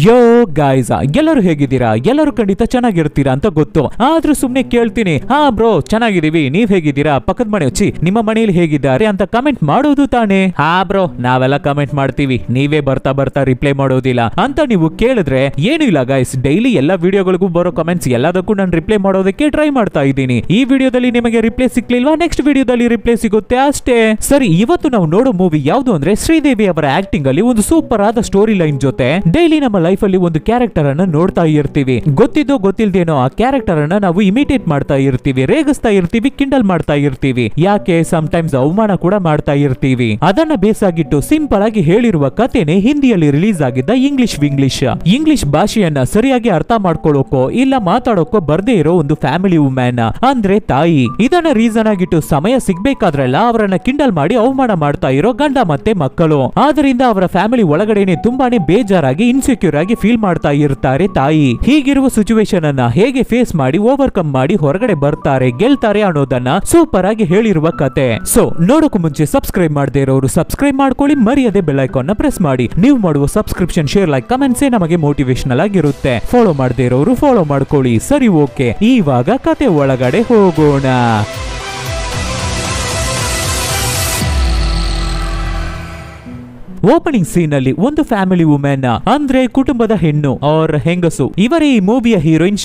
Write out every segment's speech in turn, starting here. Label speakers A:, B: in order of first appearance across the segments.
A: ಯೋ guys, ಎಲ್ಲರೂ ಹೇಗಿದ್ದೀರಾ? ಎಲ್ಲರೂ ಖಂಡಿತ ಚೆನ್ನಾಗಿರ್ತೀರಾ ಅಂತ ಗೊತ್ತು. ಆದ್ರೂ ಸುಮ್ನೆ ಕೇಳ್ತೀನಿ, ಹಾ ಬ್ರೋ ಚೆನ್ನಾಗಿದೀವಿ, ನೀವ್ ಹೇಗಿದ್ದೀರಾ? ಪಕ್ಕದ ಮನೆ ಹಚ್ಚಿ ನಿಮ್ಮ ಮನೆಯಲ್ಲಿ ಹೇಗಿದ್ದಾರೆ ಅಂತ ಕಮೆಂಟ್ ಮಾಡೋದು ತಾನೇ? ಹಾ ಬ್ರೋ, ನಾವೆಲ್ಲ ಕಮೆಂಟ್ ಮಾಡ್ತೀವಿ, ನೀವೇ ಬರ್ತಾ ಬರ್ತಾ ರಿಪ್ಲೈ ಮಾಡೋದಿಲ್ಲ ಅಂತ ನೀವು ಕೇಳಿದ್ರೆ ಏನು ಇಲ್ಲ ಗಾಯ್ಸ್, ಡೈಲಿ ಎಲ್ಲಾ ವಿಡಿಯೋಗಳಿಗೂ ಬರೋ ಕಮೆಂಟ್ಸ್ ಎಲ್ಲದಕ್ಕೂ ನಾನು ರಿಪ್ಲೈ ಮಾಡೋದಕ್ಕೆ ಟ್ರೈ ಮಾಡ್ತಾ ಇದ್ದೀನಿ. ಈ ವಿಡಿಯೋದಲ್ಲಿ ನಿಮಗೆ ರಿಪ್ಲೈ ಸಿಕ್ಲಿಲ್ವಾ? ನೆಕ್ಸ್ಟ್ ವಿಡಿಯೋದಲ್ಲಿ ರಿಪ್ಲೈ ಸಿಗುತ್ತೆ ಅಷ್ಟೇ. ಸರಿ, ಇವತ್ತು ನಾವು ನೋಡೋ ಮೂವಿ ಯಾವುದು ಅಂದ್ರೆ ಶ್ರೀದೇವಿ ಅವರ ಆಕ್ಟಿಂಗ್ ಅಲ್ಲಿ ಒಂದು ಸೂಪರ್ ಆದ ಸ್ಟೋರಿ ಲೈನ್ ಜೊತೆ ಡೈಲಿ ನಮ್ಮ ಲೈಫ್ ಅಲ್ಲಿ ಒಂದು ಕ್ಯಾರೆಕ್ಟರ್ ಅನ್ನ ನೋಡ್ತಾ ಇರ್ತೀವಿ. ಗೊತ್ತಿದ್ದೋ ಗೊತ್ತಿಲ್ದೇನೋ ಆ ಕ್ಯಾರೆಕ್ಟರ್ ಅನ್ನ ನಾವು ಇಮಿಟೇಟ್ ಮಾಡ್ತಾ ಇರ್ತೀವಿ, ರೇಗಿಸ್ತಾ ಇರ್ತೀವಿ, ಕಿಂಡಲ್ ಮಾಡ್ತಾ ಇರ್ತೀವಿ. ಯಾಕೆ ಸಮ್ಟೈಮ್ಸ್ ಅವಮಾನ ಕೂಡ ಮಾಡ್ತಾ ಇರ್ತೀವಿ. ಅದನ್ನ ಬೇಸಾಗಿಟ್ಟು ಸಿಂಪಲ್ ಆಗಿ ಹೇಳಿರುವ ಕಥೆನೆ ಹಿಂದಿಯಲ್ಲಿ ರಿಲೀಸ್ ಆಗಿದ್ದ ಇಂಗ್ಲಿಷ್ ಭಾಷೆಯನ್ನ ಸರಿಯಾಗಿ ಅರ್ಥ ಮಾಡ್ಕೊಳ್ಳೋಕೋ ಇಲ್ಲ ಮಾತಾಡೋಕೋ ಬರ್ದೇ ಇರೋ ಒಂದು ಫ್ಯಾಮಿಲಿ ವುಮೆನ್ ಅಂದ್ರೆ ತಾಯಿ. ಇದನ್ನ ರೀಸನ್ ಆಗಿಟ್ಟು ಸಮಯ ಸಿಗ್ಬೇಕಾದ್ರೆಲ್ಲ ಅವರನ್ನ ಕಿಂಡಲ್ ಮಾಡಿ ಅವಮಾನ ಮಾಡ್ತಾ ಇರೋ ಗಂಡ ಮತ್ತೆ ಮಕ್ಕಳು. ಆದ್ರಿಂದ ಅವರ ಫ್ಯಾಮಿಲಿ ಒಳಗಡೆನೆ ತುಂಬಾನೇ ಬೇಜಾರಾಗಿ ಇನ್ಸೆಕ್ಯೂರ್ ಆಗಿ ಫೀಲ್ ಮಾಡ್ತಾ ಇರ್ತಾರೆ ತಾಯಿ. ಹೀಗಿರುವ ಸಿಚುವೇಶನ್ ಅನ್ನ ಹೇಗೆ ಫೇಸ್ ಮಾಡಿ ಓವರ್ಕಮ್ ಮಾಡಿ ಹೊರಗಡೆ ಬರ್ತಾರೆ, ಗೆಲ್ತಾರೆ ಅನ್ನೋದನ್ನ ಸೂಪರ್ ಆಗಿ ಹೇಳಿರುವ ಕತೆ. ಸೊ ನೋಡೋಕು ಮುಂಚೆ ಸಬ್ಸ್ಕ್ರೈಬ್ ಮಾಡದೇ ಇರೋರು ಸಬ್ಸ್ಕ್ರೈಬ್ ಮಾಡ್ಕೊಳ್ಳಿ, ಮರಿಯದೆ ಬೆಲ್ ಐಕಾನ್ ನ ಪ್ರೆಸ್ ಮಾಡಿ. ನೀವು ಮಾಡುವ ಸಬ್ಸ್ಕ್ರಿಪ್ಷನ್, ಶೇರ್, ಲೈಕ್, ಕಮೆಂಟ್ಸ್ ನಮಗೆ ಮೋಟಿವೇಶನಲ್ ಆಗಿರುತ್ತೆ. ಫಾಲೋ ಮಾಡದೇ ಇರೋರು ಫಾಲೋ ಮಾಡ್ಕೊಳ್ಳಿ. ಸರಿ, ಓಕೆ, ಇವಾಗ ಕತೆ ಒಳಗಡೆ ಹೋಗೋಣ. ಓಪನಿಂಗ್ ಸೀನ್ ಅಲ್ಲಿ ಒಂದು ಫ್ಯಾಮಿಲಿ ವುಮೆನ್ ಅಂದ್ರೆ ಕುಟುಂಬದ ಹೆಣ್ಣು ಆರ್ ಹೆಂಗಸು. ಇವರೇ ಈ ಮೂವಿಯ ಹೀರೋಯಿನ್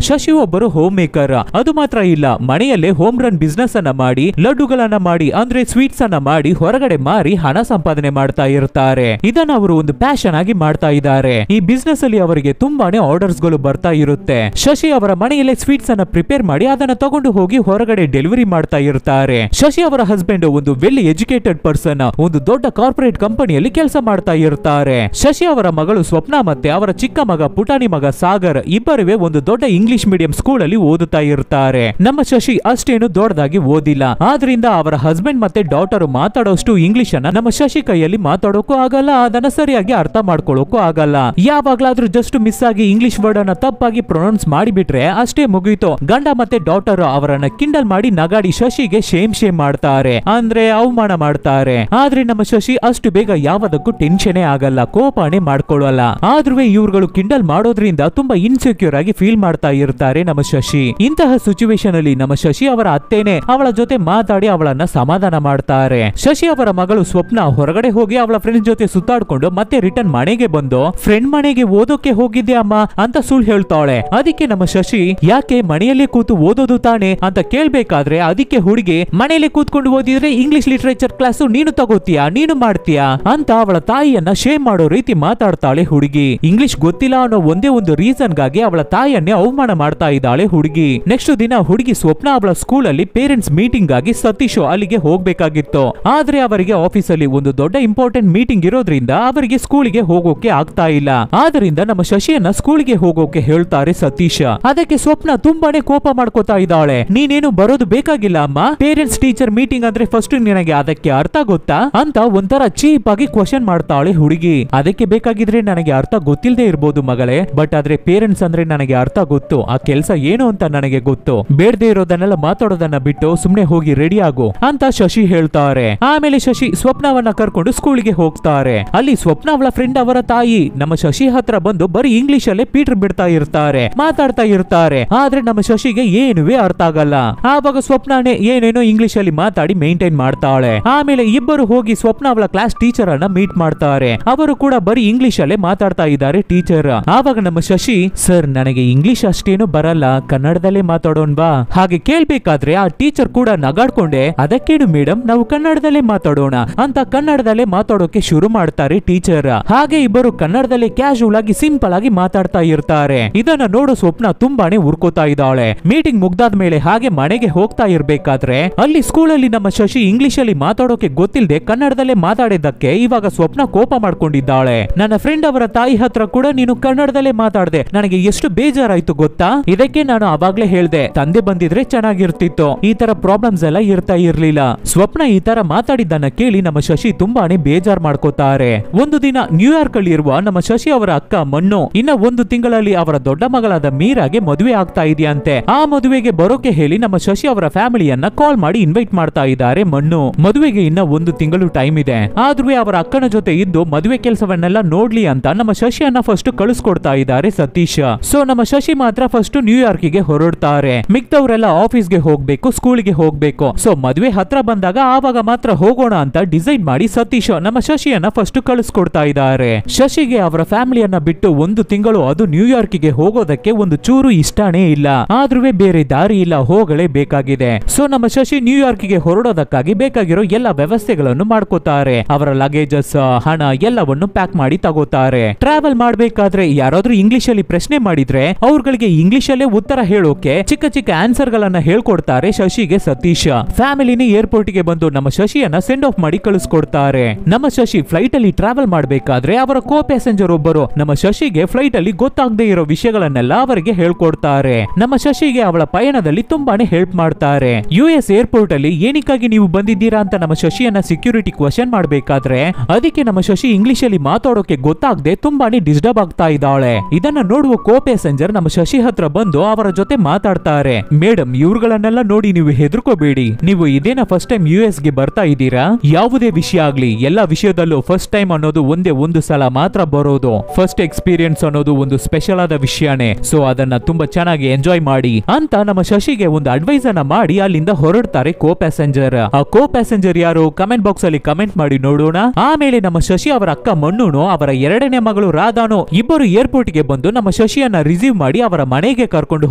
A: ಶಶಿ ಒಬ್ಬರು ಹೋಮ್ ಮೇಕರ್. ಅದು ಮಾತ್ರ ಇಲ್ಲ, ಮನೆಯಲ್ಲೇ ಹೋಮ್ ರನ್ ಬಿಸ್ನೆಸ್ ಅನ್ನ ಮಾಡಿ ಲಡ್ಡುಗಳನ್ನ ಮಾಡಿ ಅಂದ್ರೆ ಸ್ವೀಟ್ಸ್ ಅನ್ನ ಮಾಡಿ ಹೊರಗಡೆ ಮಾರಿ ಹಣ ಸಂಪಾದನೆ ಮಾಡ್ತಾ ಇರ್ತಾರೆ. ಇದನ್ನ ಅವರು ಒಂದು ಪ್ಯಾಷನ್ ಆಗಿ ಮಾಡ್ತಾ ಇದ್ದಾರೆ. ಈ ಬಿಸ್ನೆಸ್ ಅಲ್ಲಿ ಅವರಿಗೆ ತುಂಬಾನೇ ಆರ್ಡರ್ಸ್ ಗಳು ಬರ್ತಾ ಇರುತ್ತೆ. ಶಶಿ ಅವರ ಮನೆಯಲ್ಲೇ ಸ್ವೀಟ್ಸ್ ಅನ್ನ ಪ್ರಿಪೇರ್ ಮಾಡಿ ಅದನ್ನ ತಗೊಂಡು ಹೋಗಿ ಹೊರಗಡೆ ಡೆಲಿವರಿ ಮಾಡ್ತಾ ಇರ್ತಾರೆ. ಶಶಿ ಅವರ ಹಸ್ಬೆಂಡ್ ಒಂದು ವೆಲ್ ಎಜುಕೇಟೆಡ್ ಪರ್ಸನ್, ಒಂದು ದೊಡ್ಡ ಕಾರ್ಪೊರೇಟ್ ಕಂಪನಿಯಲ್ಲಿ ಕೆಲಸ ಮಾಡ್ತಾ ಇರ್ತಾರೆ. ಶಶಿ ಅವರ ಮಗಳು ಸ್ವಪ್ನ ಮತ್ತೆ ಅವರ ಚಿಕ್ಕ ಮಗ ಪುಟಾಣಿ ಮಗ ಸಾಗರ್ ಇಬ್ಬರುವೆ ಒಂದು ದೊಡ್ಡ ಇಂಗ್ಲಿಷ್ ಮೀಡಿಯಂ ಸ್ಕೂಲ್ ಅಲ್ಲಿ ಓದುತ್ತಾ ಇರ್ತಾರೆ. ನಮ್ಮ ಶಶಿ ಅಷ್ಟೇನು ದೊಡ್ಡದಾಗಿ ಓದಿಲ್ಲ, ಆದ್ರಿಂದ ಅವರ ಹಸ್ಬೆಂಡ್ ಮತ್ತೆ ಡಾಟರ್ ಮಾತಾಡೋಷ್ಟು ಇಂಗ್ಲಿಷ್ ಅನ್ನ ನಮ್ಮ ಶಶಿ ಕೈಯಲ್ಲಿ ಮಾತಾಡೋಕು ಆಗಲ್ಲ, ಅದನ್ನ ಸರಿಯಾಗಿ ಅರ್ಥ ಮಾಡ್ಕೊಳ್ಳೋಕು ಆಗಲ್ಲ. ಯಾವಾಗ್ಲಾದ್ರೂ ಜಸ್ಟ್ ಮಿಸ್ ಆಗಿ ಇಂಗ್ಲಿಷ್ ವರ್ಡ್ ಅನ್ನ ತಪ್ಪಾಗಿ ಪ್ರೊನೌನ್ಸ್ ಮಾಡಿಬಿಟ್ರೆ ಅಷ್ಟೇ ಮುಗಿಯಿತು. ಗಂಡ ಮತ್ತೆ ಡಾಟರ್ ಅವರನ್ನ ಕಿಂಡಲ್ ಮಾಡಿ ನಗಾಡಿ ಶಶಿಗೆ ಶೇಮ್ ಮಾಡ್ತಾರೆ, ಅಂದ್ರೆ ಅವಮಾನ ಮಾಡ್ತಾರೆ. ಆದ್ರೆ ನಮ್ಮ ಶಶಿ ಅಷ್ಟು ಬೇಗ ಯಾವದಕ್ಕೂ ಟೆನ್ಷನ್ ಆಗಲ್ಲ, ಕೋಪನೆ ಮಾಡ್ಕೊಳ್ಳಲ್ಲ. ಆದ್ರೂ ಇವ್ರುಗಳು ಕಿಂಡಲ್ ಮಾಡೋದ್ರಿಂದ ತುಂಬಾ ಇನ್ಸೆಕ್ಯೂರ್ ಆಗಿ ಫೀಲ್ ಮಾಡ್ತಾ ಇರ್ತಾರೆ ನಮ್ಮ ಶಶಿ. ಇಂತಹ ಸಿಚುವೇಶನ್ ಅಲ್ಲಿ ನಮ್ಮ ಶಶಿ ಅವರ ಅತ್ತೇನೆ ಅವಳ ಜೊತೆ ಮಾತಾಡಿ ಅವಳನ್ನ ಸಮಾಧಾನ ಮಾಡ್ತಾರೆ. ಶಶಿ ಅವರ ಮಗಳು ಸ್ವಪ್ನ ಹೊರಗಡೆ ಹೋಗಿ ಅವಳ ಫ್ರೆಂಡ್ಸ್ ಜೊತೆ ಸುತ್ತಾಡ್ಕೊಂಡು ಮತ್ತೆ ರಿಟರ್ನ್ ಮನೆಗೆ ಬಂದು ಫ್ರೆಂಡ್ ಮನೆಗೆ ಓದೋಕೆ ಹೋಗಿದ್ದೆ ಅಮ್ಮ ಅಂತ ಸುಳ್ಳು ಹೇಳ್ತಾಳೆ. ಅದಕ್ಕೆ ನಮ್ಮ ಶಶಿ ಯಾಕೆ ಮನೆಯಲ್ಲೇ ಕೂತು ಓದೋದು ತಾನೆ ಅಂತ ಕೇಳ್ಬೇಕಾದ್ರೆ ಅದಕ್ಕೆ ಹುಡುಗಿ ಮನೆಯಲ್ಲೇ ಕೂತ್ಕೊಂಡು ಓದಿದ್ರೆ ಇಂಗ್ಲಿಷ್ ಲಿಟರೇಚರ್ ಕ್ಲಾಸ್ ನೀನು ತಗೋತೀಯಾ, ನೀನು ಮಾಡ್ತೀಯಾ ಅಂತ ಅವಳ ತಾಯಿಯನ್ನ ಶೇಮ್ ಮಾಡೋ ರೀತಿ ಮಾತಾಡ್ತಾಳೆ ಹುಡುಗಿ. ಇಂಗ್ಲಿಷ್ ಗೊತ್ತಿಲ್ಲ ಅನ್ನೋ ಒಂದೇ ಒಂದು ರೀಸನ್ ಗಾಗಿ ಅವಳ ತಾಯಿಯನ್ನೇ ಅವಮಾನ ಮಾಡ್ತಾ ಇದ್ದಾಳೆ ಹುಡುಗಿ. ನೆಕ್ಸ್ಟ್ ದಿನ ಹುಡುಗಿ ಸ್ವಪ್ನ ಅವಳ ಸ್ಕೂಲ್ ಅಲ್ಲಿ ಪೇರೆಂಟ್ಸ್ ಮೀಟಿಂಗ್ ಆಗಿ ಸತೀಶ್ ಅಲ್ಲಿಗೆ ಹೋಗ್ಬೇಕಾಗಿತ್ತು. ಆದ್ರೆ ಅವರಿಗೆ ಆಫೀಸ್ ಅಲ್ಲಿ ಒಂದು ದೊಡ್ಡ ಇಂಪಾರ್ಟೆಂಟ್ ಮೀಟಿಂಗ್ ಇರೋದ್ರಿಂದ ಅವರಿಗೆ ಸ್ಕೂಲಿಗೆ ಹೋಗೋಕೆ ಆಗ್ತಾ ಇಲ್ಲ. ಆದ್ರಿಂದ ನಮ್ಮ ಶಶಿಯನ್ನ ಸ್ಕೂಲಿಗೆ ಹೋಗೋಕೆ ಹೇಳ್ತಾರೆ ಸತೀಶ್. ಅದಕ್ಕೆ ಸ್ವಪ್ನ ತುಂಬಾನೇ ಕೋಪ ಮಾಡ್ಕೋತಾ ಇದ್ದಾಳೆ. ನೀನೇನು ಬರೋದು ಬೇಕಾಗಿಲ್ಲ ಅಮ್ಮ, ಪೇರೆಂಟ್ಸ್ ಟೀಚರ್ ಮೀಟಿಂಗ್ ಅಂದ್ರೆ ಫಸ್ಟ್ ನಿನಗೆ ಅದಕ್ಕೆ ಅರ್ಥ ಗೊತ್ತಾ ಅಂತ ಒಂಥರ ಚೀಪ್ ಆಗಿ ಕ್ವಶನ್ ಮಾಡ್ತಾಳೆ ಹುಡುಗಿ. ಅದಕ್ಕೆ ಬೇಕಾಗಿದ್ರೆ ನನಗೆ ಅರ್ಥ ಗೊತ್ತಿಲ್ಲದೆ ಇರ್ಬೋದು ಮಗಳೇ, ಬಟ್ ಆದ್ರೆ ಪೇರೆಂಟ್ಸ್ ಅಂದ್ರೆ ನನಗೆ ಅರ್ಥ ಗೊತ್ತು, ಆ ಕೆಲಸ ಏನು ಅಂತ ನನಗೆ ಗೊತ್ತು. ಬೇಡದೆ ಇರೋದನ್ನೆಲ್ಲ ಮಾತಾಡೋದನ್ನ ಬಿಟ್ಟು ಸುಮ್ನೆ ಹೋಗಿ ರೆಡಿ ಆಗು ಅಂತ ಶಶಿ ಹೇಳ್ತಾರೆ. ಆಮೇಲೆ ಶಶಿ ಸ್ವಪ್ನವನ್ನ ಕರ್ಕೊಂಡು ಸ್ಕೂಲಿಗೆ ಹೋಗ್ತಾರೆ. ಅಲ್ಲಿ ಸ್ವಪ್ನ ಅವಳ ಫ್ರೆಂಡ್ ಅವರ ತಾಯಿ ನಮ್ಮ ಶಶಿ ಹತ್ರ ಬಂದು ಬರೀ ಇಂಗ್ಲಿಷ್ ಅಲ್ಲೇ ಪೀಟರ್ ಬಿಡ್ತಾ ಇರ್ತಾರೆ, ಮಾತಾಡ್ತಾ ಇರ್ತಾರೆ. ಆದ್ರೆ ನಮ್ಮ ಶಶಿಗೆ ಏನುವೇ ಅರ್ಥ ಆಗಲ್ಲ. ಆವಾಗ ಸ್ವಪ್ನನೇ ಏನೇನೋ ಇಂಗ್ಲಿಷ್ ಅಲ್ಲಿ ಮಾತಾಡಿ ಮೇಂಟೈನ್ ಮಾಡ್ತಾಳೆ. ಆಮೇಲೆ ಇಬ್ಬರು ಹೋಗಿ ಸ್ವಪ್ನ ಅವಳ ಕ್ಲಾಸ್ ಟೀಚರ್ ಅನ್ನ ಮೀಟ್ ಮಾಡ್ತಾರೆ. ಅವರು ಕೂಡ ಬರೀ ಇಂಗ್ಲಿಷ್ ಅಲ್ಲೇ ಮಾತಾಡ್ತಾ ಇದ್ದಾರೆ ಟೀಚರ್. ಆವಾಗ ನಮ್ಮ ಶಶಿ, ಸರ್ ನನಗೆ ಇಂಗ್ಲಿಷ್ ಅಷ್ಟೇನು ಬರಲ್ಲ, ಕನ್ನಡದಲ್ಲೇ ಮಾತಾಡೋಣವಾ? ಹಾಗೆ ಕೇಳ್ಬೇಕಾದ್ರೆ ಆ ಟೀಚರ್ ಕೂಡ ನಗಾಡ್ಕೊಂಡೆ, ಅದಕ್ಕೇನು ಮೇಡಮ್ ನಾವು ಕನ್ನಡದಲ್ಲೇ ಮಾತಾಡೋಣ ಅಂತ ಕನ್ನಡದಲ್ಲೇ ಮಾತಾಡೋಕೆ ಶುರು ಮಾಡ್ತಾರೆ ಟೀಚರ್. ಹಾಗೆ ಇಬ್ಬರು ಕನ್ನಡದಲ್ಲೇ ಕ್ಯಾಶುವಲ್ ಆಗಿ ಸಿಂಪಲ್ ಆಗಿ ಮಾತಾಡ್ತಾ ಇರ್ತಾರೆ. ಇದನ್ನ ನೋಡೋ ಸ್ವಪ್ನ ತುಂಬಾನೇ ಉರ್ಕೋತಾ ಇದ್ದಾಳೆ. ಮೀಟಿಂಗ್ ಮುಗ್ದಾದ ಮೇಲೆ ಹಾಗೆ ಮನೆಗೆ ಹೋಗ್ತಾ ಇರ್ಬೇಕಾದ್ರೆ ಅಲ್ಲಿ ಸ್ಕೂಲ್ ಅಲ್ಲಿ ನಮ್ಮ ಶಶಿ ಇಂಗ್ಲಿಷ್ ಅಲ್ಲಿ ಮಾತಾಡೋಕೆ ಗೊತ್ತಿಲ್ಲದೆ ಕನ್ನಡದಲ್ಲೇ ಮಾತಾಡಿದ್ದಕ್ಕೆ ಇವಾಗ ಸ್ವಪ್ನ ಕೋಪ ಮಾಡ್ಕೊಂಡಿದ್ದಾಳೆ. ನನ್ನ ಫ್ರೆಂಡ್ ಅವರ ತಾಯಿ ಹತ್ರ ಕೂಡ ನೀನು ಕನ್ನಡದಲ್ಲೇ ಮಾತಾಡ್ದೆ, ನನಗೆ ಎಷ್ಟು ಬೇಜಾರಾಯ್ತು ಗೊತ್ತಾ? ಇದಕ್ಕೆ ನಾನು ಅವಾಗ್ಲೇ ಹೇಳ್ದೆ ತಂದೆ ಬಂದಿದ್ರೆ ಚೆನ್ನಾಗಿರ್ತಿತ್ತು, ಈ ತರ ಪ್ರಾಬ್ಲಮ್ಸ್ ಎಲ್ಲ ಇರ್ತಾ ಇರ್ಲಿಲ್ಲ. ಸ್ವಪ್ನ ಈ ತರ ಮಾತಾಡಿದ್ದನ್ನ ಕೇಳಿ ನಮ್ಮ ಶಶಿ ತುಂಬಾನೇ ಬೇಜಾರ್ ಮಾಡ್ಕೋತಾರೆ. ಒಂದು ದಿನ ನ್ಯೂಯಾರ್ಕ್ ಅಲ್ಲಿ ಇರುವ ನಮ್ಮ ಶಶಿ ಅವರ ಅಕ್ಕ ಮಣ್ಣು ಇನ್ನ ಒಂದು ತಿಂಗಳಲ್ಲಿ ಅವರ ದೊಡ್ಡ ಮಗಳಾದ ಮೀರಾಗೆ ಮದುವೆ ಆಗ್ತಾ ಇದೆಯಂತೆ. ಆ ಮದುವೆಗೆ ಬರೋಕೆ ಹೇಳಿ ನಮ್ಮ ಶಶಿ ಅವರ ಫ್ಯಾಮಿಲಿಯನ್ನ ಕಾಲ್ ಮಾಡಿ ಇನ್ವೈಟ್ ಮಾಡ್ತಾ ಇದ್ದಾರೆ ಮಣ್ಣು. ಮದುವೆಗೆ ಇನ್ನ ಒಂದು ತಿಂಗಳು ಟೈಮ್ ಇದೆ, ಆದ್ರೂ ಅವರ ಅಕ್ಕನ ಜೊತೆ ಇದ್ದು ಮದುವೆ ಕೆಲಸವನ್ನೆಲ್ಲ ನೋಡ್ಲಿ ಅಂತ ನಮ್ಮ ಶಶಿಯನ್ನ ಫಸ್ಟ್ ಕಳಿಸ್ಕೊಡ್ತಾ ಇದ್ದಾರೆ ಸತೀಶ್. ಸೊ ನಮ್ಮ ಶಶಿ ಮಾತ್ರ ಫಸ್ಟ್ ನ್ಯೂಯಾರ್ಕಿಗೆ ಹೊರಡ್ತಾರೆ. ಮಿಕ್ದವರೆಲ್ಲ ಆಫೀಸ್ಗೆ ಹೋಗ್ಬೇಕು, ಸ್ಕೂಲ್ಗೆ ಹೋಗ್ಬೇಕು. ಸೊ ಮದುವೆ ಹತ್ರ ಬಂದಾಗ ಆವಾಗ ಮಾತ್ರ ಹೋಗೋಣ ಅಂತ ಡಿಸೈಡ್ ಮಾಡಿ ಸತೀಶ್ ನಮ್ಮ ಶಶಿಯನ್ನ ಫಸ್ಟ್ ಕಳಿಸ್ಕೊಡ್ತಾ ಇದ್ದಾರೆ. ಶಶಿಗೆ ಅವರ ಫ್ಯಾಮಿಲಿಯನ್ನ ಬಿಟ್ಟು 1 ತಿಂಗಳು ಅದು ನ್ಯೂಯಾರ್ಕಿಗೆ ಹೋಗೋದಕ್ಕೆ ಒಂದು ಚೂರು ಇಷ್ಟನೇ ಇಲ್ಲ. ಆದ್ರೂ ಬೇರೆ ದಾರಿ ಇಲ್ಲ, ಹೋಗಲೇಬೇಕಾಗಿದೆ. ಸೊ ನಮ್ಮ ಶಶಿ ನ್ಯೂಯಾರ್ಕಿಗೆ ಹೊರಡೋದಕ್ಕಾಗಿ ಬೇಕಾಗಿರೋ ಎಲ್ಲ ವ್ಯವಸ್ಥೆಗಳನ್ನು ಮಾಡ್ಕೋತಾರೆ. ಅವರ ಲಗೇಜಸ್, ಹಣ ಎಲ್ಲವನ್ನು ಪ್ಯಾಕ್ ಮಾಡಿ ತಗೋತಾರೆ. ಟ್ರಾವೆಲ್ ಮಾಡ್ಬೇಕಾದ್ರೆ ಯಾರಾದ್ರೂ ಇಂಗ್ಲಿಷ್ ಅಲ್ಲಿ ಪ್ರಶ್ನೆ ಮಾಡಿದ್ರೆ ಅವ್ರಗಳಿಗೆ ಇಂಗ್ಲಿಷ್ ಅಲ್ಲೇ ಉತ್ತರ ಹೇಳೋಕೆ ಚಿಕ್ಕ ಚಿಕ್ಕ ಆನ್ಸರ್ ಗಳನ್ನ ಹೇಳ್ಕೊಡ್ತಾರೆ ಶಶಿಗೆ ಸತೀಶ್. ಫ್ಯಾಮಿಲಿನಿ ಏರ್ಪೋರ್ಟ್ ಗೆ ಬಂದು ನಮ್ಮ ಶಶಿಯನ್ನ ಸೆಂಡ್ ಆಫ್ ಮಾಡಿ ಕಳಿಸ್ಕೊಡ್ತಾರೆ. ನಮ್ಮ ಶಶಿ ಫ್ಲೈಟ್ ಅಲ್ಲಿ ಟ್ರಾವೆಲ್ ಮಾಡ್ಬೇಕಾದ್ರೆ ಅವರ ಕೋ ಪ್ಯಾಸೆಂಜರ್ ಒಬ್ಬರು ನಮ್ಮ ಶಶಿಗೆ ಫ್ಲೈಟ್ ಅಲ್ಲಿ ಗೊತ್ತಾಗದೆ ಇರೋ ವಿಷಯಗಳನ್ನೆಲ್ಲ ಅವರಿಗೆ ಹೇಳ್ಕೊಡ್ತಾರೆ. ನಮ್ಮ ಶಶಿಗೆ ಅವಳ ಪಯಣದಲ್ಲಿ ತುಂಬಾನೇ ಹೆಲ್ಪ್ ಮಾಡ್ತಾರೆ. US ಏರ್ಪೋರ್ಟ್ ಅಲ್ಲಿ ಏನಕ್ಕಾಗಿ ನೀವು ಬಂದಿದ್ದೀರಾ ಅಂತ ನಮ್ಮ ಶಶಿಯನ್ನ ಸೆಕ್ಯೂರಿಟಿ ಕ್ವಶನ್ ಮಾಡ್ಬೇಕಾದ್ರೆ ಅದಕ್ಕೆ ನಮ್ಮ ಶಶಿ ಇಂಗ್ಲಿಷ್ ಅಲ್ಲಿ ಮಾತಾಡೋಕೆ ಗೊತ್ತಾಗದೆ ತುಂಬಾನೇ ಡಿಸ್ಟರ್ಬ್ ಆಗ್ತಾ ಇದ್ದಾಳೆ. ಇದನ್ನ ನೋಡುವ ಕೋ ಪ್ಯಾಸೆಂಜರ್ ನಮ್ಮ ಶಶಿ ಹತ್ರ ಬಂದು ಅವರ ಜೊತೆ ಮಾತಾಡ್ತಾರೆ. ಮೇಡಮ್, ಇವ್ರುಗಳನ್ನೆಲ್ಲ ನೋಡಿ ನೀವು ಹೆದರ್ಕೋಬೇಡಿ. ನೀವು ಇದೇನ ಫಸ್ಟ್ ಟೈಮ್ US ಗೆ ಬರ್ತಾ ಇದ್ದೀರಾ? ಯಾವುದೇ ವಿಷಯ ಆಗ್ಲಿ, ಎಲ್ಲಾ ವಿಷಯದಲ್ಲೂ ಫಸ್ಟ್ ಟೈಮ್ ಅನ್ನೋದು ಒಂದೇ ಒಂದು ಸಲ ಮಾತ್ರ ಬರೋದು. ಫಸ್ಟ್ ಎಕ್ಸ್ಪೀರಿಯನ್ಸ್ ಅನ್ನೋದು ಒಂದು ಸ್ಪೆಷಲ್ ಆದ ವಿಷಯನೇ. ಸೊ ಅದನ್ನ ತುಂಬಾ ಚೆನ್ನಾಗಿ ಎಂಜಾಯ್ ಮಾಡಿ ಅಂತ ನಮ್ಮ ಶಶಿಗೆ ಒಂದು ಅಡ್ವೈಸ್ ಅನ್ನ ಮಾಡಿ ಅಲ್ಲಿಂದ ಹೊರಡ್ತಾರೆ ಕೋ ಪ್ಯಾಸೆಂಜರ್. ಆ ಕೋ ಪ್ಯಾಸೆಂಜರ್ ಯಾರು ಕಮೆಂಟ್ ಬಾಕ್ಸ್ ಅಲ್ಲಿ ಕಮೆಂಟ್ ಮಾಡಿ ನೋಡೋಣ. ಆಮೇಲೆ ನಮ್ಮ ಶಶಿ ಅವರ ಅಕ್ಕ ಮಣ್ಣುನು ಅವರ 2ನೇ ಮಗಳು ರಾಧಾನು ಇಬ್ಬರು ಏರ್ಪೋರ್ಟ್ ಗೆ ಬಂದು ನಮ್ಮ ಶಶಿಯನ್ನ ರಿಸೀವ್ ಮಾಡಿ ಅವರ ಮನೆಗೆ ಕರ್ಕೊಂಡು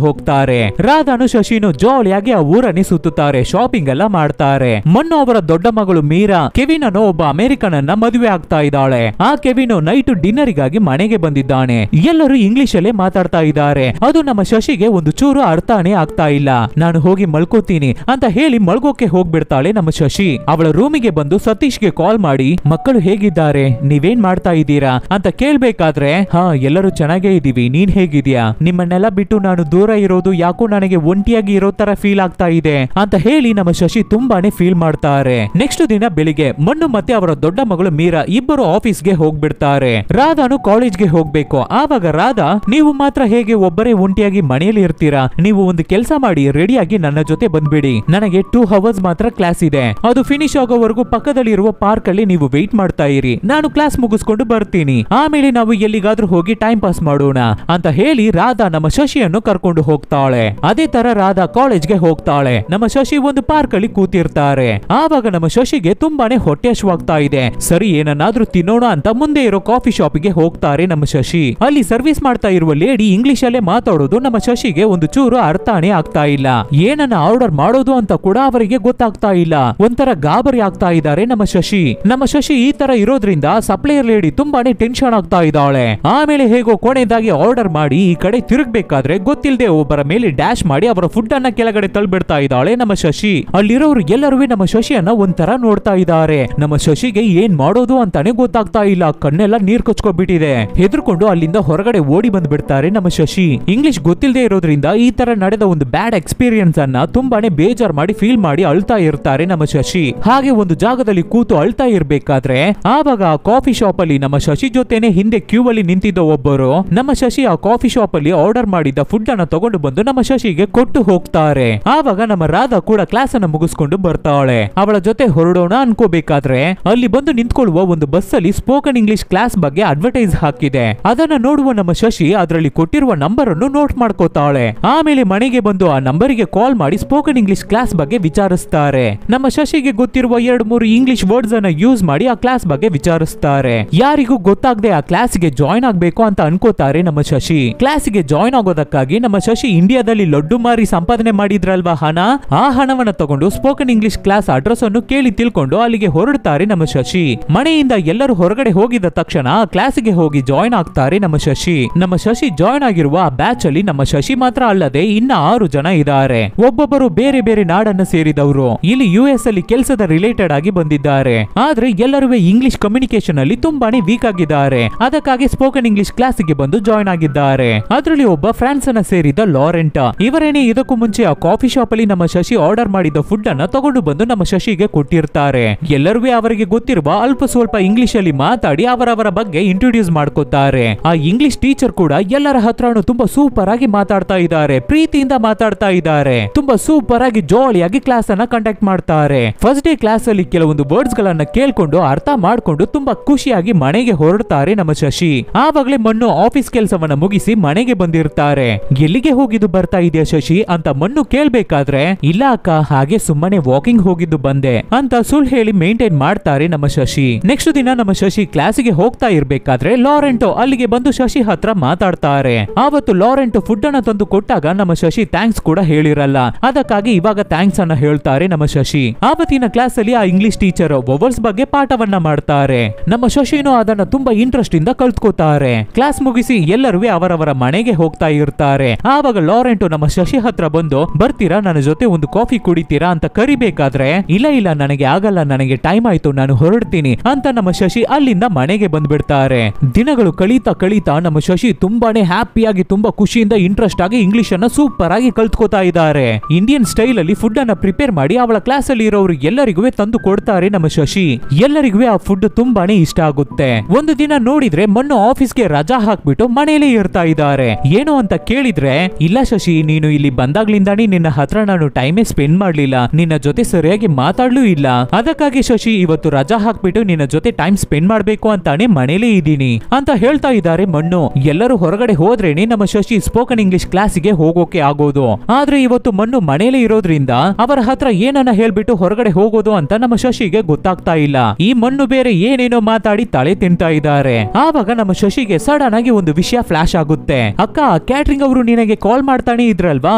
A: ಹೋಗ್ತಾರೆ. ರಾಧಾನು ಶಶಿನು ಜಾಲಿಯಾಗಿ ಆ ಊರನ್ನೇ ಸುತ್ತುತ್ತಾರೆ, ಶಾಪಿಂಗ್ ಎಲ್ಲ ಮಾಡ್ತಾರೆ. ಮಣ್ಣು ಅವರ ದೊಡ್ಡ ಮಗಳು ಮೀರಾ ಕೆವಿನ್ ಅನ್ನೋ ಒಬ್ಬ ಅಮೆರಿಕನ್ ಅನ್ನ ಮದುವೆ ಆಗ್ತಾ ಇದ್ದಾಳೆ. ಆ ಕೆವಿನ್ ನೈಟ್ ಡಿನ್ನರ್ ಗಾಗಿ ಮನೆಗೆ ಬಂದಿದ್ದಾನೆ. ಎಲ್ಲರೂ ಇಂಗ್ಲಿಷ್ ಅಲ್ಲೇ ಮಾತಾಡ್ತಾ ಇದ್ದಾರೆ. ಅದು ನಮ್ಮ ಶಶಿಗೆ ಒಂದು ಚೂರು ಅರ್ಥನೇ ಆಗ್ತಾ ಇಲ್ಲ. ನಾನು ಹೋಗಿ ಮಲ್ಕೋತೀನಿ ಅಂತ ಹೇಳಿ ಮಲ್ಗೋಕೆ ಹೋಗ್ಬಿಡ್ತಾಳೆ ನಮ್ಮ ಶಶಿ. ಅವಳ ರೂಮಿಗೆ ಬಂದು ಸತೀಶ್ಗೆ ಕಾಲ್ ಮಾಡಿ ಮಕ್ಕಳು ಹೇಗಿದ್ದಾರೆ, ನೀವೇನ್ ಮಾಡ್ತಾ ಇದ್ದೀರಾ ಅಂತ ಕೇಳ್ಬೇಕಾದ್ರೆ ಹಾ ಎಲ್ಲರೂ ಚೆನ್ನಾಗೇ ಇದೀವಿ, ನೀನ್ ಹೇಗಿದ್ಯಾ? ನಿಮ್ಮನ್ನೆಲ್ಲ ಬಿಟ್ಟು ನಾನು ದೂರ ಇರೋದು ಯಾಕೋ ನನಗೆ ಒಂಟಿಯಾಗಿ ಇರೋ ತರ ಫೀಲ್ ಆಗ್ತಾ ಇದೆ ಅಂತ ಹೇಳಿ ನಮ್ಮ ಶಶಿ ತುಂಬಾನೇ ಫೀಲ್ ಮಾಡ್ತಾರೆ. ನೆಕ್ಸ್ಟ್ ದಿನ ಬೆಳಿಗ್ಗೆ ಮಣ್ಣು ಮತ್ತೆ ಅವರ ದೊಡ್ಡ ಮಗಳು ಮೀರಾ ಇಬ್ಬರು ಆಫೀಸ್ಗೆ ಹೋಗ್ಬಿಡ್ತಾರೆ. ರಾಧಾನು ಕಾಲೇಜ್ಗೆ ಹೋಗ್ಬೇಕು. ಆವಾಗ ರಾಧಾ, ನೀವು ಮಾತ್ರ ಹೇಗೆ ಒಬ್ಬರೇ ಒಂಟಿಯಾಗಿ ಮನೆಯಲ್ಲಿ ಇರ್ತೀರಾ? ನೀವು ಒಂದು ಕೆಲಸ ಮಾಡಿ, ರೆಡಿಯಾಗಿ ನನ್ನ ಜೊತೆ ಬಂದ್ಬಿಡಿ. ನನಗೆ 2 ಅವರ್ಸ್ ಮಾತ್ರ ಕ್ಲಾಸ್ ಇದೆ. ಅದು ಫಿನಿಶ್ ಆಗೋವರೆಗೂ ಪಕ್ಕದಲ್ಲಿ ಇರುವ ಪಾರ್ಕ್ ಅಲ್ಲಿ ನೀವು ವೆಯ್ಟ್ ಮಾಡ್ತಾ ಇರಿ. ನಾನು ಕ್ಲಾಸ್ ಮುಗಿಸ್ಕೊಂಡು ಬರ್ತೀನಿ. ಆಮೇಲೆ ನಾವು ಎಲ್ಲಿಗಾದ್ರೂ ಹೋಗಿ ಟೈಮ್ ಪಾಸ್ ಮಾಡೋಣ ಅಂತ ಹೇಳಿ ರಾಧಾ ನಮ್ಮ ಶಶಿಯನ್ನು ಕರ್ಕೊಂಡು ಹೋಗ್ತಾಳೆ. ಅದೇ ತರ ರಾಧಾ ಕಾಲೇಜ್ಗೆ ಹೋಗ್ತಾಳೆ. ನಮ್ಮ ಶಶಿ ಒಂದು ಪಾರ್ಕ್ ಅಲ್ಲಿ ಕೂತಿರ್ತಾರೆ. ಆವಾಗ ನಮ್ಮ ಶಶಿಗೆ ತುಂಬಾನೇ ಹೊಟ್ಟೆ ಹಸಿವಾಗ್ತಾ ಇದೆ. ಸರಿ, ಏನನ್ನಾದ್ರೂ ತಿನ್ನೋಣ ಅಂತ ಮುಂದೆ ಇರೋ ಕಾಫಿ ಶಾಪಿಗೆ ಹೋಗ್ತಾರೆ ನಮ್ಮ ಶಶಿ. ಅಲ್ಲಿ ಸರ್ವಿಸ್ ಮಾಡ್ತಾ ಇರುವ ಲೇಡಿ ಇಂಗ್ಲಿಷ್ ಅಲ್ಲೇ ಮಾತಾಡೋದು ನಮ್ಮ ಶಶಿಗೆ ಒಂದು ಚೂರು ಅರ್ಥನೇ ಆಗ್ತಾ ಇಲ್ಲ. ಏನನ್ನ ಆರ್ಡರ್ ಮಾಡೋದು ಅಂತ ಕೂಡ ಅವರಿಗೆ ಗೊತ್ತಾಗ್ತಾ ಇಲ್ಲ. ಒಂಥರ ಗಾಬರಿ ಆಗ್ತಾ ಇದ್ದಾರೆ ನಮ್ಮ ಶಶಿ. ನಮ್ಮ ಶಶಿ ಈ ತರ ಇರೋದ್ರಿಂದ ಸಪ್ಲೈಯರ್ ಲೇಡಿ ತುಂಬಾನೇ ಟೆನ್ಷನ್ ಆಗ್ತಾ ಇದ್ದಾಳೆ. ಆಮೇಲೆ ಹೇಗೋ ಕೊನೆಯದಾಗಿ ಆರ್ಡರ್ ಮಾಡಿ ಈ ಕಡೆ ತಿರುಗಬೇಕಾದ್ರೆ ಗೊತ್ತಿಲ್ಲದೆ ಒಬ್ಬರ ಮೇಲೆ ಡ್ಯಾಶ್ ಮಾಡಿ ಅವರ ಫುಡ್ ಅನ್ನ ಕೆಳಗಡೆ ತಳ್ಬಿಡ್ತಾ ಇದ್ದಾಳೆ ನಮ್ಮ ಶಶಿ. ಅಲ್ಲಿರೋರು ಎಲ್ಲರೂ ನಮ್ಮ ಶಶಿಯನ್ನ ಒಂಥರ ನೋಡ್ತಾ ಇದ್ದಾರೆ. ನಮ್ಮ ಶಶಿಗೆ ಏನ್ ಮಾಡೋದು ಅಂತಾನೆ ಗೊತ್ತಾಗ್ತಾ ಇಲ್ಲ. ಕಣ್ಣೆಲ್ಲ ನೀರ್ ಕೊಚ್ಕೊಬಿಟ್ಟಿದೆ. ಹೆದರ್ಕೊಂಡು ಅಲ್ಲಿಂದ ಹೊರಗಡೆ ಓಡಿ ಬಂದ್ಬಿಡ್ತಾರೆ ನಮ್ಮ ಶಶಿ. ಇಂಗ್ಲಿಷ್ ಗೊತ್ತಿಲ್ಲದೆ ಇರೋದ್ರಿಂದ ಈ ತರ ನಡೆದ ಒಂದು ಬ್ಯಾಡ್ ಎಕ್ಸ್ಪೀರಿಯನ್ಸ್ ಅನ್ನ ತುಂಬಾನೇ ಬೇಜಾರ್ ಮಾಡಿ ಫೀಲ್ ಮಾಡಿ ಅಳ್ತಾ ಇರ್ತಾರೆ ನಮ್ಮ ಶಶಿ. ಹಾಗೆ ಒಂದು ಜಾಗದಲ್ಲಿ ಕೂತು ಅಳ್ತಾ ಇರ್ಬೇಕಾದ್ರೆ ಆವಾಗ ಆ ಕಾಫಿ ಶಾಪ್ ಅಲ್ಲಿ ನಮ್ಮ ಶಶಿ ಜೊತೆನೆ ಹಿಂದೆ ಕ್ಯೂ ಅಲ್ಲಿ ನಿಂತಿದ್ದ ಒಬ್ಬರು ನಮ್ಮ ಶಶಿ ಆ ಕಾಫಿ ಶಾಪ್ ಅಲ್ಲಿ ಆರ್ಡರ್ ಮಾಡಿದ ಫುಡ್ ಅನ್ನ ತಗೊಂಡು ಬಂದು ನಮ್ಮ ಶಶಿಗೆ ಕೊಟ್ಟು ಹೋಗ್ತಾರೆ. ಆವಾಗ ನಮ್ಮ ರಾಧಾ ಕೂಡ ಕ್ಲಾಸ್ ಅನ್ನ ಮುಗಿಸ್ಕೊಂಡು ಬರ್ತಾಳೆ. ಅವಳ ಜೊತೆ ಹೊರಡೋಣ ಅನ್ಕೋಬೇಕಾದ್ರೆ ಅಲ್ಲಿ ಬಂದು ನಿಂತ್ಕೊಳ್ಳುವ ಒಂದು ಬಸ್ ಅಲ್ಲಿ ಸ್ಪೋಕನ್ ಇಂಗ್ಲಿಷ್ ಕ್ಲಾಸ್ ಬಗ್ಗೆ ಅಡ್ವರ್ಟೈಸ್ ಹಾಕಿದೆ. ಅದನ್ನ ನೋಡುವ ನಮ್ಮ ಶಶಿ ಅದರಲ್ಲಿ ಕೊಟ್ಟಿರುವ ನಂಬರ್ ಅನ್ನು ನೋಟ್ ಮಾಡ್ಕೋತಾಳೆ. ಆಮೇಲೆ ಮನೆಗೆ ಬಂದು ಆ ನಂಬರಿಗೆ ಕಾಲ್ ಮಾಡಿ ಸ್ಪೋಕನ್ ಇಂಗ್ಲಿಷ್ ಕ್ಲಾಸ್ ಬಗ್ಗೆ ವಿಚಾರಿಸ್ತಾರೆ. ನಮ್ಮ ಶಶಿಗೆ ಗೊತ್ತಿರುವ 2-3 ಇಂಗ್ಲಿಷ್ ವರ್ಡ್ಸ್ ಅನ್ನ ಯೂಸ್ ಮಾಡಿ ಆ ಕ್ಲಾಸ್ ಬಗ್ಗೆ ವಿಚಾರಿಸ್ತಾರೆ. ಯಾರಿಗೂ ಗೊತ್ತಾಗದೆ ಆ ಕ್ಲಾಸ್ಗೆ ಜಾಯ್ನ್ ಆಗ್ಬೇಕು ಅಂತ ಅನ್ಕೋತಾರೆ ನಮ್ಮ ಶಶಿ. ಕ್ಲಾಸ್ಗೆ ಜಾಯ್ನ್ ಆಗೋದಕ್ಕಾಗಿ ನಮ್ಮ ಶಶಿ ಇಂಡಿಯಾದಲ್ಲಿ ಲಡ್ಡು ಮಾರಿ ಸಂಪಾದನೆ ಮಾಡಿದ್ರಲ್ವಾ ಹಣ, ಆ ಹಣವನ್ನ ತಗೊಂಡು ಸ್ಪೋಕನ್ ಇಂಗ್ಲಿಷ್ ಕ್ಲಾಸ್ ಅಡ್ರೆಸ್ ಅನ್ನು ಕೇಳಿ ತಿಳ್ಕೊಂಡು ಅಲ್ಲಿಗೆ ಹೊರಡ್ತಾರೆ ನಮ್ಮ ಶಶಿ. ಮನೆಯಿಂದ ಎಲ್ಲರೂ ಹೊರಗಡೆ ಹೋಗಿದ ತಕ್ಷಣ ಆ ಕ್ಲಾಸ್ಗೆ ಹೋಗಿ ಜಾಯ್ನ್ ಆಗ್ತಾರೆ ನಮ್ಮ ಶಶಿ. ನಮ್ಮ ಶಶಿ ಜಾಯ್ನ್ ಆಗಿರುವ ಆ ಬ್ಯಾಚ್ ಅಲ್ಲಿ ನಮ್ಮ ಶಶಿ ಮಾತ್ರ ಅಲ್ಲದೆ ಇನ್ನ 6 ಜನ ಇದ್ದಾರೆ. ಒಬ್ಬೊಬ್ಬರು ಬೇರೆ ಬೇರೆ ನಾಡನ್ನ ಸೇರಿದವರು. ಇಲ್ಲಿ US ಅಲ್ಲಿ ಕೆಲಸದ ರಿಲೇಟೆಡ್ ಆಗಿ ಬಂದಿದ್ದಾರೆ. ಆದ್ರೆ ಎಲ್ಲರೂ ಇಂಗ್ಲಿಷ್ ಕಮ್ಯುನಿಕೇಶನ್ ಅಲ್ಲಿ ತುಂಬಾನೇ ವೀಕ್ ಆಗಿದ್ದಾರೆ. ಅದಕ್ಕಾಗಿ ಸ್ಪೋಕನ್ ಇಂಗ್ಲಿಷ್ ಕ್ಲಾಸ್ ಗೆ ಬಂದು ಜಾಯ್ನ್ ಆಗಿದ್ದಾರೆ. ಅದರಲ್ಲಿ ಒಬ್ಬ ಫ್ರಾನ್ಸ್ ಅನ್ನ ಸೇರಿದ ಲಾರೆಂಟ್. ಇವರೇನೆ ಇದಕ್ಕೂ ಮುಂಚೆ ಆ ಕಾಫಿ ಶಾಪ್ ಅಲ್ಲಿ ನಮ್ಮ ಶಶಿ ಆರ್ಡರ್ ಮಾಡಿದ ಫುಡ್ ಅನ್ನ ತಗೊಂಡು ಬಂದು ನಮ್ಮ ಶಶಿಗೆ ಕೊಟ್ಟಿರ್ತಾರೆ. ಎಲ್ಲರೂ ಅವರಿಗೆ ಗೊತ್ತಿರುವ ಅಲ್ಪ ಸ್ವಲ್ಪ ಇಂಗ್ಲಿಷ್ ಅಲ್ಲಿ ಮಾತಾಡಿ ಅವರವರ ಬಗ್ಗೆ ಇಂಟ್ರೊಡ್ಯೂಸ್ ಮಾಡ್ಕೋತಾರೆ. ಆ ಇಂಗ್ಲಿಷ್ ಟೀಚರ್ ಕೂಡ ಎಲ್ಲರ ಹತ್ರನೂ ತುಂಬಾ ಸೂಪರ್ ಆಗಿ ಮಾತಾಡ್ತಾ ಇದ್ದಾರೆ, ಪ್ರೀತಿಯಿಂದ ಮಾತಾಡ್ತಾ ಇದ್ದಾರೆ. ತುಂಬಾ ಸೂಪರ್ ಆಗಿ ಜಾಲಿಯಾಗಿ ಕ್ಲಾಸ್ ಅನ್ನ ಕಂಡಕ್ಟ್ ಮಾಡ್ತಾರೆ. ಫಸ್ಟ್ ಡೇ ಕ್ಲಾಸ್ ಅಲ್ಲಿ ಕೆಲವೊಂದು ವರ್ಡ್ಸ್ ಗಳನ್ನ ಕೇಳ್ಕೊಂಡು ಅರ್ಥ ಮಾಡ್ಕೊಂಡು ತುಂಬಾ ಖುಷಿಯಾಗಿ ಮನೆಗೆ ಹೊರಡ್ತಾರೆ ನಮ್ಮ ಶಶಿ. ಆವಾಗಲೇ ಮಣ್ಣು ಆಫೀಸ್ ಕೆಲಸವನ್ನ ಮುಗಿಸಿ ಮನೆಗೆ ಬಂದಿರ್ತಾರೆ. ಎಲ್ಲಿಗೆ ಹೋಗಿದ್ದು ಬರ್ತಾ ಇದೆಯಾ ಶಶಿ ಅಂತ ಮಣ್ಣು ಕೇಳ್ಬೇಕಾದ್ರೆ, ಇಲ್ಲ ಅಕ್ಕ, ಹಾಗೆ ಸುಮ್ಮನೆ ವಾಕಿಂಗ್ ಹೋಗಿದ್ದು ಬಂದೆ ಅಂತ ಸುಳ್ಳು ಹೇಳಿ ಮೇಂಟೈನ್ ಮಾಡ್ತಾರೆ ನಮ್ಮ ಶಶಿ. ನೆಕ್ಸ್ಟ್ ದಿನ ನಮ್ಮ ಶಶಿ ಕ್ಲಾಸಿಗೆ ಹೋಗ್ತಾ ಇರ್ಬೇಕಾದ್ರೆ ಲಾರೆಂಟೋ ಅಲ್ಲಿಗೆ ಬಂದು ಶಶಿ ಹತ್ರ ಮಾತಾಡ್ತಾರೆ. ಆವತ್ತು ಲಾರೆಂಟೋ ಫುಡ್ ಅನ್ನ ತಂದು ಕೊಟ್ಟಾಗ ನಮ್ಮ ಶಶಿ ಥ್ಯಾಂಕ್ಸ್ ಕೂಡ ಹೇಳಿರಲ್ಲ, ಅದಕ್ಕಾಗಿ ಇವಾಗ ಥ್ಯಾಂಕ್ಸ್ ಅನ್ನ ಹೇಳ್ತಾರೆ ನಮ್ಮ ಶಶಿ. ಆವತ್ತಿನ ಕ್ಲಾಸ್ ಅಲ್ಲಿ ಆ ಇಂಗ್ಲಿಷ್ ಟೀಚರ್ ವೊವೆಲ್ಸ್ ಬಗ್ಗೆ ಪಾಠವನ್ನ ಮಾಡ್ತಾರೆ. ನಮ್ಮ ಶಶಿನೂ ಅದನ್ನ ತುಂಬಾ ಇಂಟ್ರೆಸ್ಟ್ ಇಂದ ಕಲ್ತ್ಕೋತಾರೆ. ಕ್ಲಾಸ್ ಮುಗಿಸಿ ಎಲ್ಲರೂ ಅವರವರ ಮನೆಗೆ ಹೋಗ್ತಾ ಇರ್ತಾರೆ. ಆವಾಗ ಲಾರೆಂಟೋ ನಮ್ಮ ಶಶಿ ಹತ್ರ ಬಂದು, ಬರ್ತೀರಾ ನನ್ನ ಜೊತೆ ಒಂದು ಕಾಫಿ ಕುಡಿತೀರಾ ಅಂತ ಕರಿಬೇಕಾದ್ರೆ, ಇಲ್ಲ ಇಲ್ಲ ನನಗೆ ಆಗಲ್ಲ, ನನಗೆ ಟೈಮ್ ಆಯ್ತು, ನಾನು ಹೊರಡ್ತೀನಿ ಅಂತ ನಮ್ಮ ಶಶಿ ಅಲ್ಲಿಂದ ಮನೆಗೆ ಬಂದ್ಬಿಡ್ತಾರೆ. ದಿನಗಳು ಕಳೀತಾ ಕಳೀತಾ ನಮ್ಮ ಶಶಿ ತುಂಬಾನೇ ಹ್ಯಾಪಿಯಾಗಿ ತುಂಬಾ ಖುಷಿಯಿಂದ ಇಂಟ್ರೆಸ್ಟ್ ಆಗಿ ಇಂಗ್ಲಿಷ್ ಅನ್ನ ಸೂಪರ್ ಆಗಿ ಕಲ್ತ್ಕೋತಾ ಇದ್ದಾರೆ. ಇಂಡಿಯನ್ ಸ್ಟೈಲ್ ಅಲ್ಲಿ ಫುಡ್ ಅನ್ನ ಪ್ರಿಪೇರ್ ಮಾಡಿ ಅವಳ ಕ್ಲಾಸ್ ಅಲ್ಲಿ ಇರೋರು ಎಲ್ಲರಿಗೂ ತಂದು ಕೊಡ್ತಾರೆ ನಮ್ಮ ಶಶಿ. ಎಲ್ಲರಿಗೂ ಆ ಫುಡ್ ತುಂಬಾನೇ ಇಷ್ಟ ಆಗುತ್ತೆ. ಒಂದು ದಿನ ನೋಡಿದ್ರೆ ಮಣ್ಣು ಆಫೀಸ್ಗೆ ರಜಾ ಹಾಕ್ಬಿಟ್ಟು ಮನೆಯಲ್ಲೇ ಇರ್ತಾ ಇದ್ದಾರೆ. ಏನು ಅಂತ ಕೇಳಿದ್ರೆ, ಇಲ್ಲ ಶಶಿ, ನೀನು ಇಲ್ಲಿ ಬಂದಾಗ್ಲಿಂದಾನೇ ನಿನ್ನ ಹತ್ರ ನಾನು ಟೈಮೇ ಸ್ಪೆಂಡ್ ಮಾಡ್ಲಿಲ್ಲ, ನಿನ್ನ ಜೊತೆ ಸರಿಯಾಗಿ ಮಾತಾಡ್ಲೂ ಇಲ್ಲ, ಅದಕ್ಕಾಗಿ ಶಶಿ ಇವತ್ತು ರಜಾ ಹಾಕ್ಬಿಟ್ಟು ನಿನ್ನ ಜೊತೆ ಟೈಮ್ ಸ್ಪೆಂಡ್ ಮಾಡ್ಬೇಕು ಅಂತಾನೆ ಮನೇಲೇ ಇದ್ದೀನಿ ಅಂತ ಹೇಳ್ತಾ ಇದ್ದಾರೆ ಮಣ್ಣು. ಎಲ್ಲರೂ ಹೊರಗಡೆ ಹೋದ್ರೇನೆ ನಮ್ಮ ಶಶಿ ಸ್ಪೋಕನ್ ಇಂಗ್ಲಿಷ್ ಕ್ಲಾಸಿಗೆ ಹೋಗೋಕೆ ಆಗೋದು. ಆದ್ರೆ ಇವತ್ತು ಮಣ್ಣು ಮನೇಲೇ ಇರೋದ್ರಿಂದ ಅವರ ಹತ್ರ ಏನನ್ನ ಹೇಳ್ಬಿಟ್ಟು ಹೊರಗಡೆ ಹೋಗೋದು ಅಂತ ನಮ್ಮ ಶಶಿಗೆ ಗೊತ್ತಾಗ್ತಾ ಇಲ್ಲ. ಈ ಮಣ್ಣು ಬೇರೆ ಏನೇನೋ ಮಾತಾಡಿ ತಲೆ ತಿಂತಾ ಇದ್ದಾರೆ. ಆವಾಗ ನಮ್ಮ ಶಶಿಗೆ ಸಡನ್ ಆಗಿ ಒಂದು ವಿಷಯ ಫ್ಲಾಶ್ ಆಗುತ್ತೆ. ಅಕ್ಕ, ಕ್ಯಾಟ್ರಿಂಗ್ ಅವರು ನಿನಗೆ ಕಾಲ್ ಮಾಡ್ತಾನೆ ಇದ್ರಲ್ವಾ,